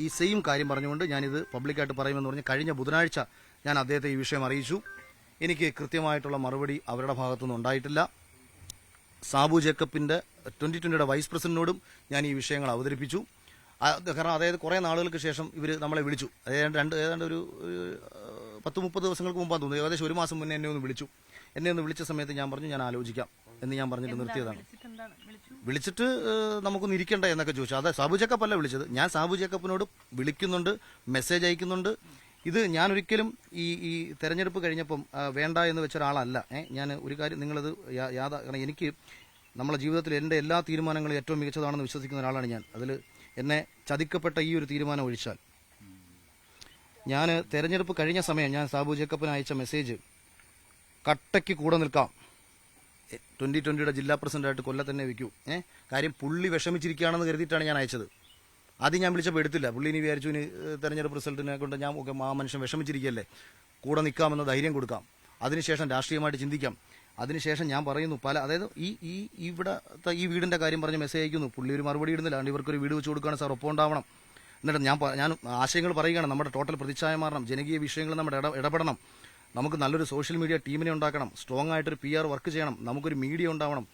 ഈ സെയിം കാര്യം പറഞ്ഞുകൊണ്ട് ഞാനിത് പബ്ലിക്കായിട്ട് പറയുമെന്ന് പറഞ്ഞ് കഴിഞ്ഞ ബുധനാഴ്ച ഞാൻ അദ്ദേഹത്തെ ഈ വിഷയം അറിയിച്ചു. എനിക്ക് കൃത്യമായിട്ടുള്ള മറുപടി അവരുടെ ഭാഗത്തുനിന്ന് ഉണ്ടായിട്ടില്ല. സാബു ജേക്കബിന്റെ 2020 വൈസ് പ്രസിഡന്റിനോടും ഞാൻ ഈ വിഷയങ്ങൾ അവതരിപ്പിച്ചു. കാരണം അതായത് കുറെ നാളുകൾക്ക് ശേഷം ഇവർ നമ്മളെ വിളിച്ചു. ഏതാണ്ട് ഒരു 10-30 ദിവസങ്ങൾക്ക് മുമ്പാണ് തോന്നുന്നു, ഏകദേശം ഒരു മാസം മുന്നേ എന്നെ ഒന്ന് വിളിച്ച സമയത്ത് ഞാൻ പറഞ്ഞു ഞാൻ ആലോചിക്കാം എന്ന് ഞാൻ പറഞ്ഞിട്ട് നിർത്തിയതാണ്. വിളിച്ചിട്ട് നമുക്കൊന്ന് ഇരിക്കണ്ട എന്നൊക്കെ ചോദിച്ചു. അതെ, സാബു ജേക്കബ് അല്ല വിളിച്ചത്. ഞാൻ സാബു ജേക്കബിനോട് വിളിക്കുന്നുണ്ട്, മെസ്സേജ് അയക്കുന്നുണ്ട്. ഇത് ഞാൻ ഒരിക്കലും ഈ തെരഞ്ഞെടുപ്പ് കഴിഞ്ഞപ്പം വേണ്ട എന്ന് വെച്ച ഒരാളല്ല. ഞാൻ ഒരു കാര്യം നിങ്ങളത് കാരണം എനിക്ക് നമ്മുടെ ജീവിതത്തിൽ എൻ്റെ എല്ലാ തീരുമാനങ്ങളും ഏറ്റവും മികച്ചതാണെന്ന് വിശ്വസിക്കുന്ന ഒരാളാണ് ഞാൻ. അതിൽ എന്നെ ചതിക്കപ്പെട്ട ഈ ഒരു തീരുമാനം ഒഴിച്ചാൽ ഞാൻ തെരഞ്ഞെടുപ്പ് കഴിഞ്ഞ സമയം ഞാൻ സാബു ജേക്കബിന് അയച്ച മെസ്സേജ് കട്ടയ്ക്ക് കൂടെ നിൽക്കാം, 2020 ജില്ലാ പ്രസിഡന്റായിട്ട് കൊല്ലത്തന്നെ വെക്കൂ. കാര്യം പുള്ളി വിഷമിച്ചിരിക്കുകയാണെന്ന് കരുതിയിട്ടാണ് ഞാൻ അയച്ചത്. ആദ്യം ഞാൻ വിളിച്ചപ്പോൾ എടുത്തില്ല. പുള്ളി ഇനി വിചാരിച്ചു ഇനി തെരഞ്ഞെടുപ്പ് റിസൾട്ടിനെ കൊണ്ട് ഞാൻ ആ മനുഷ്യൻ വിഷമിച്ചിരിക്കുകയല്ലേ, കൂടെ നിൽക്കാമെന്ന് ധൈര്യം കൊടുക്കാം, അതിനുശേഷം രാഷ്ട്രീയമായിട്ട് ചിന്തിക്കാം. അതിനുശേഷം ഞാൻ പറയുന്നു അതായത് ഇവിടത്തെ ഈ വീടിന്റെ കാര്യം പറഞ്ഞ് മെസ്സേജ് അയക്കുന്നു. പുള്ളി ഒരു മറുപടി ഇടുന്നില്ല. അതുകൊണ്ട് ഇവർക്കൊരു വീട് വെച്ച് കൊടുക്കുകയാണ് സാർ, ഒപ്പം ഉണ്ടാവണം. എന്നിട്ട് ഞാൻ ആശയങ്ങൾ പറയുകയാണ്. നമ്മുടെ ടോട്ടൽ പ്രതിച്ഛായ മാറണം, ജനകീയ വിഷയങ്ങൾ നമ്മൾ ഇടപെടണം, നമുക്ക് നല്ലൊരു സോഷ്യൽ മീഡിയ ടീമിനെ ഉണ്ടാക്കണം, സ്ട്രോങ് ആയിട്ടൊരു PR വർക്ക് ചെയ്യണം, നമുക്കൊരു മീഡിയ ഉണ്ടാവണം.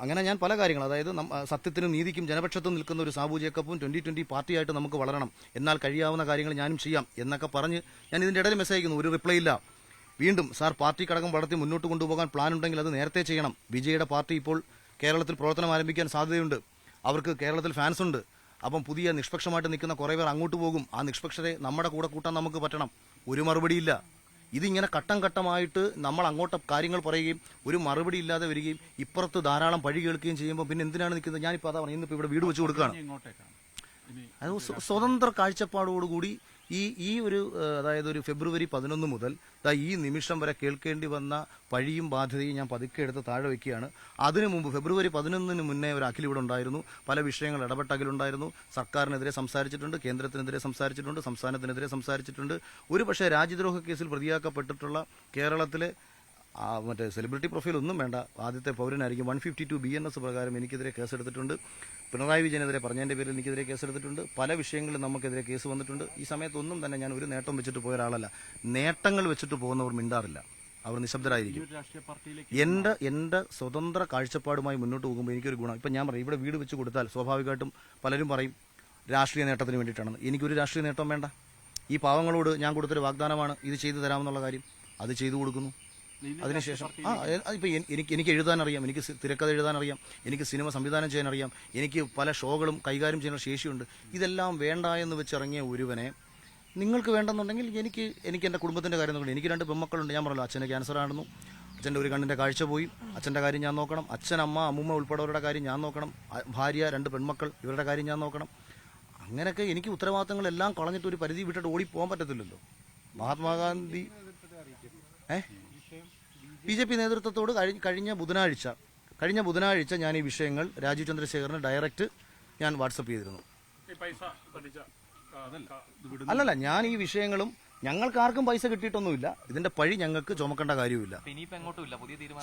അങ്ങനെ ഞാൻ പല കാര്യങ്ങൾ, അതായത് സത്യത്തിനും നീതിക്കും ജനപക്ഷത്തും നിൽക്കുന്ന ഒരു സാബു ജേക്കബും 2020 പാർട്ടിയായിട്ട് നമുക്ക് വളരണം, എന്നാൽ കഴിയാവുന്ന കാര്യങ്ങൾ ഞാനും ചെയ്യാം എന്നൊക്കെ പറഞ്ഞ് ഞാൻ ഇതിന്റെ ഇടയിൽ മെസ്സേജ് അയക്കുന്നു. ഒരു റിപ്ലൈ ഇല്ല. വീണ്ടും സാർ, പാർട്ടി ഘടകം വളർത്തി മുന്നോട്ട് കൊണ്ടുപോകാൻ പ്ലാൻ ഉണ്ടെങ്കിൽ അത് നേരത്തെ ചെയ്യണം. വിജയുടെ പാർട്ടി ഇപ്പോൾ കേരളത്തിൽ പ്രവർത്തനം ആരംഭിക്കാൻ സാധ്യതയുണ്ട്. അവർക്ക് കേരളത്തിൽ ഫാൻസ് ഉണ്ട്. അപ്പം പുതിയ നിഷ്പക്ഷമായിട്ട് നിൽക്കുന്ന കുറേ പേർ അങ്ങോട്ട് പോകും. ആ നിഷ്പക്ഷരെ നമ്മുടെ കൂടെ കൂട്ടാൻ നമുക്ക് പറ്റണം. ഒരു മറുപടിയില്ല. ഇതിങ്ങനെ ഘട്ടം ഘട്ടമായിട്ട് നമ്മൾ അങ്ങോട്ട് കാര്യങ്ങൾ പറയുകയും ഒരു മറുപടി ഇല്ലാതെ വരികയും ഇപ്പുറത്ത് ധാരാളം പഴി കേൾക്കുകയും ചെയ്യുമ്പോൾ പിന്നെ എന്തിനാണ് നിൽക്കുന്നത്? ഞാനിപ്പോൾ അതാ പറഞ്ഞു, ഇന്നിപ്പോൾ ഇവിടെ വീട് വെച്ച് കൊടുക്കുകയാണ്. അത് സ്വതന്ത്ര കാഴ്ചപ്പാടോടുകൂടി ഈ ഒരു അതായത് ഒരു ഫെബ്രുവരി 11 മുതൽ ഈ നിമിഷം വരെ കേൾക്കേണ്ടി വന്ന പഴിയും ബാധ്യതയും ഞാൻ പതുക്കെ എടുത്ത് താഴെ വയ്ക്കുകയാണ്. അതിനു മുമ്പ് ഫെബ്രുവരി 11 മുന്നേ ഒരു അഖിൽ ഇവിടെ ഉണ്ടായിരുന്നു. പല വിഷയങ്ങൾ ഇടപെട്ട അഖിലുണ്ടായിരുന്നു. സർക്കാരിനെതിരെ സംസാരിച്ചിട്ടുണ്ട്, കേന്ദ്രത്തിനെതിരെ സംസാരിച്ചിട്ടുണ്ട്, സംസ്ഥാനത്തിനെതിരെ സംസാരിച്ചിട്ടുണ്ട്. ഒരു പക്ഷേ രാജ്യദ്രോഹ കേസിൽ പ്രതിയാക്കപ്പെട്ടിട്ടുള്ള കേരളത്തിലെ മറ്റേ സെലിബ്രിറ്റി പ്രൊഫൈൽ ഒന്നും വേണ്ട, ആദ്യത്തെ പൗരനായിരിക്കും. 152 BNS പ്രകാരം എനിക്കെതിരെ കേസെടുത്തിട്ടുണ്ട്. പിണറായി വിജയനെതിരെ പറഞ്ഞതിന്റെ പേരിൽ എനിക്കെതിരെ കേസെടുത്തിട്ടുണ്ട്. പല വിഷയങ്ങളിൽ നമുക്കെതിരെ കേസ് വന്നിട്ടുണ്ട്. ഈ സമയത്തൊന്നും തന്നെ ഞാൻ ഒരു നേട്ടം വെച്ചിട്ട് പോയ ഒരാളല്ല. നേട്ടങ്ങൾ വെച്ചിട്ട് പോകുന്നവർ മിണ്ടാറില്ല, അവർ നിശബ്ദരായിരിക്കും. എന്റെ സ്വതന്ത്ര കാഴ്ചപ്പാടുമായി മുന്നോട്ട് പോകുമ്പോൾ എനിക്കൊരു ഗുണം. ഇപ്പം ഞാൻ പറയും, ഇവിടെ വീട് വെച്ച് കൊടുത്താൽ സ്വാഭാവികമായിട്ടും പലരും പറയും രാഷ്ട്രീയ നേട്ടത്തിന് വേണ്ടിയിട്ടാണെന്ന്. എനിക്കൊരു രാഷ്ട്രീയ നേട്ടം വേണ്ട. ഈ പാവങ്ങളോട് ഞാൻ കൊടുത്തൊരു വാഗ്ദാനമാണ് ഇത് ചെയ്തു തരാമെന്നുള്ള കാര്യം. അത് ചെയ്തു കൊടുക്കുന്നു. അതിനുശേഷം ഇപ്പൊ എനിക്ക് എഴുതാനറിയാം, എനിക്ക് തിരക്കഥ എഴുതാനറിയാം, എനിക്ക് സിനിമ സംവിധാനം ചെയ്യാനറിയാം, എനിക്ക് പല ഷോകളും കൈകാര്യം ചെയ്യാനുള്ള ശേഷിയുണ്ട്. ഇതെല്ലാം വേണ്ട എന്ന് വെച്ചിറങ്ങിയ ഒരുവനെ നിങ്ങൾക്ക് വേണ്ടെന്നുണ്ടെങ്കിൽ എനിക്ക് എൻ്റെ കുടുംബത്തിന്റെ കാര്യം നോക്കണം. എനിക്ക് 2 പെൺമക്കളുണ്ട്. ഞാൻ പറഞ്ഞല്ലോ, അച്ഛന് ക്യാൻസർ ആയിരുന്നു. അച്ഛൻ്റെ ഒരു കണ്ണിന്റെ കാഴ്ച പോയി. അച്ഛൻ്റെ കാര്യം ഞാൻ നോക്കണം. അച്ഛൻ, അമ്മ, അമ്മൂമ്മ ഉൾപ്പെടെവരുടെ കാര്യം ഞാൻ നോക്കണം. ഭാര്യ, 2 പെൺമക്കൾ, ഇവരുടെ കാര്യം ഞാൻ നോക്കണം. അങ്ങനെയൊക്കെ എനിക്ക് ഉത്തരവാദിത്തങ്ങളെല്ലാം കളഞ്ഞിട്ട് ഒരു പരിധി വിട്ടിട്ട് ഓടിപ്പോകാൻ പറ്റത്തില്ലല്ലോ. മഹാത്മാഗാന്ധി BJP നേതൃത്വത്തോട് കഴിഞ്ഞ ബുധനാഴ്ച ഞാൻ ഈ വിഷയങ്ങൾ രാജീവ് ചന്ദ്രശേഖറിന് ഡയറക്റ്റ് ഞാൻ വാട്സപ്പ് ചെയ്തിരുന്നു. അല്ലല്ല, ഞാൻ ഈ വിഷയങ്ങളും ഞങ്ങൾക്ക് ആർക്കും പൈസ കിട്ടിയിട്ടൊന്നുമില്ല. ഇതിന്റെ പഴി ഞങ്ങൾക്ക് ചുമക്കേണ്ട കാര്യമില്ല.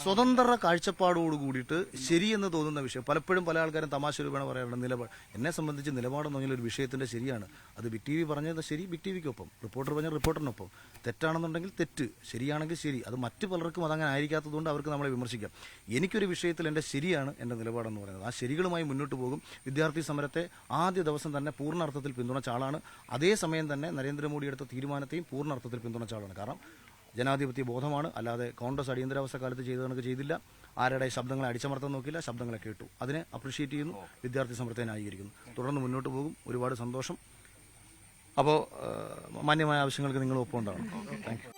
സ്വതന്ത്ര കാഴ്ചപ്പാടോട് കൂടിയിട്ട് ശരിയെന്ന് തോന്നുന്ന വിഷയം പലപ്പോഴും പല ആൾക്കാരും തമാശ രൂപേണ പറയാറുണ്ട്. നിലപാട് എന്നെ സംബന്ധിച്ച് നിലപാടെന്ന് പറഞ്ഞാൽ ഒരു വിഷയത്തിന്റെ ശരിയാണ്. അത് ബിഗ് TV പറഞ്ഞത് ശരി, ബിഗ് TVക്കൊപ്പം, റിപ്പോർട്ടർ പറഞ്ഞ റിപ്പോർട്ടറിനൊപ്പം. തെറ്റാണെന്നുണ്ടെങ്കിൽ തെറ്റ്, ശരിയാണെങ്കിൽ ശരി. അത് മറ്റു പലർക്കും അതങ്ങനെ ആയിരിക്കാത്തതുകൊണ്ട് അവർക്ക് നമ്മളെ വിമർശിക്കാം. എനിക്കൊരു വിഷയത്തിൽ എൻ്റെ ശരിയാണ് എൻ്റെ നിലപാടെന്ന് പറയുന്നത്. ആ ശരികളുമായി മുന്നോട്ട് പോകും. വിദ്യാർത്ഥി സമരത്തെ ആദ്യ ദിവസം തന്നെ പൂർണ്ണ അർത്ഥത്തിൽ പിന്തുണച്ച ആളാണ്. അതേസമയം തന്നെ നരേന്ദ്രമോദി എടുത്ത തീരുമാനത്തെയും പൂർണ്ണ അർത്ഥത്തിൽ പിന്തുണച്ച ആളാണ്. കാരണം ജനാധിപത്യ ബോധമാണ്. അല്ലാതെ കോൺഗ്രസ് അടിയന്തരാവസ്ഥ കാലത്ത് ചെയ്ത കണക്ക് ചെയ്തില്ല. ആരുടെ ശബ്ദങ്ങളെ അടിച്ചമർത്താൻ നോക്കില്ല, ശബ്ദങ്ങളെ കേട്ടു. അതിനെ അപ്രീഷിയേറ്റ് ചെയ്യുന്നു. വിദ്യാർത്ഥി സമരത്തെ ന്യായീകരിക്കുന്നു. തുടർന്ന് മുന്നോട്ട് പോകും. ഒരുപാട് സന്തോഷം. അപ്പോൾ മാന്യമായ ആവശ്യങ്ങൾക്ക് നിങ്ങൾ ഒപ്പം ഉണ്ടാവണം. Thank you.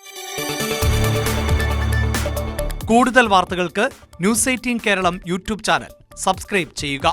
കൂടുതൽ വാർത്തകൾക്ക് news 18 Keralam YouTube channel subscribe ചെയ്യുക.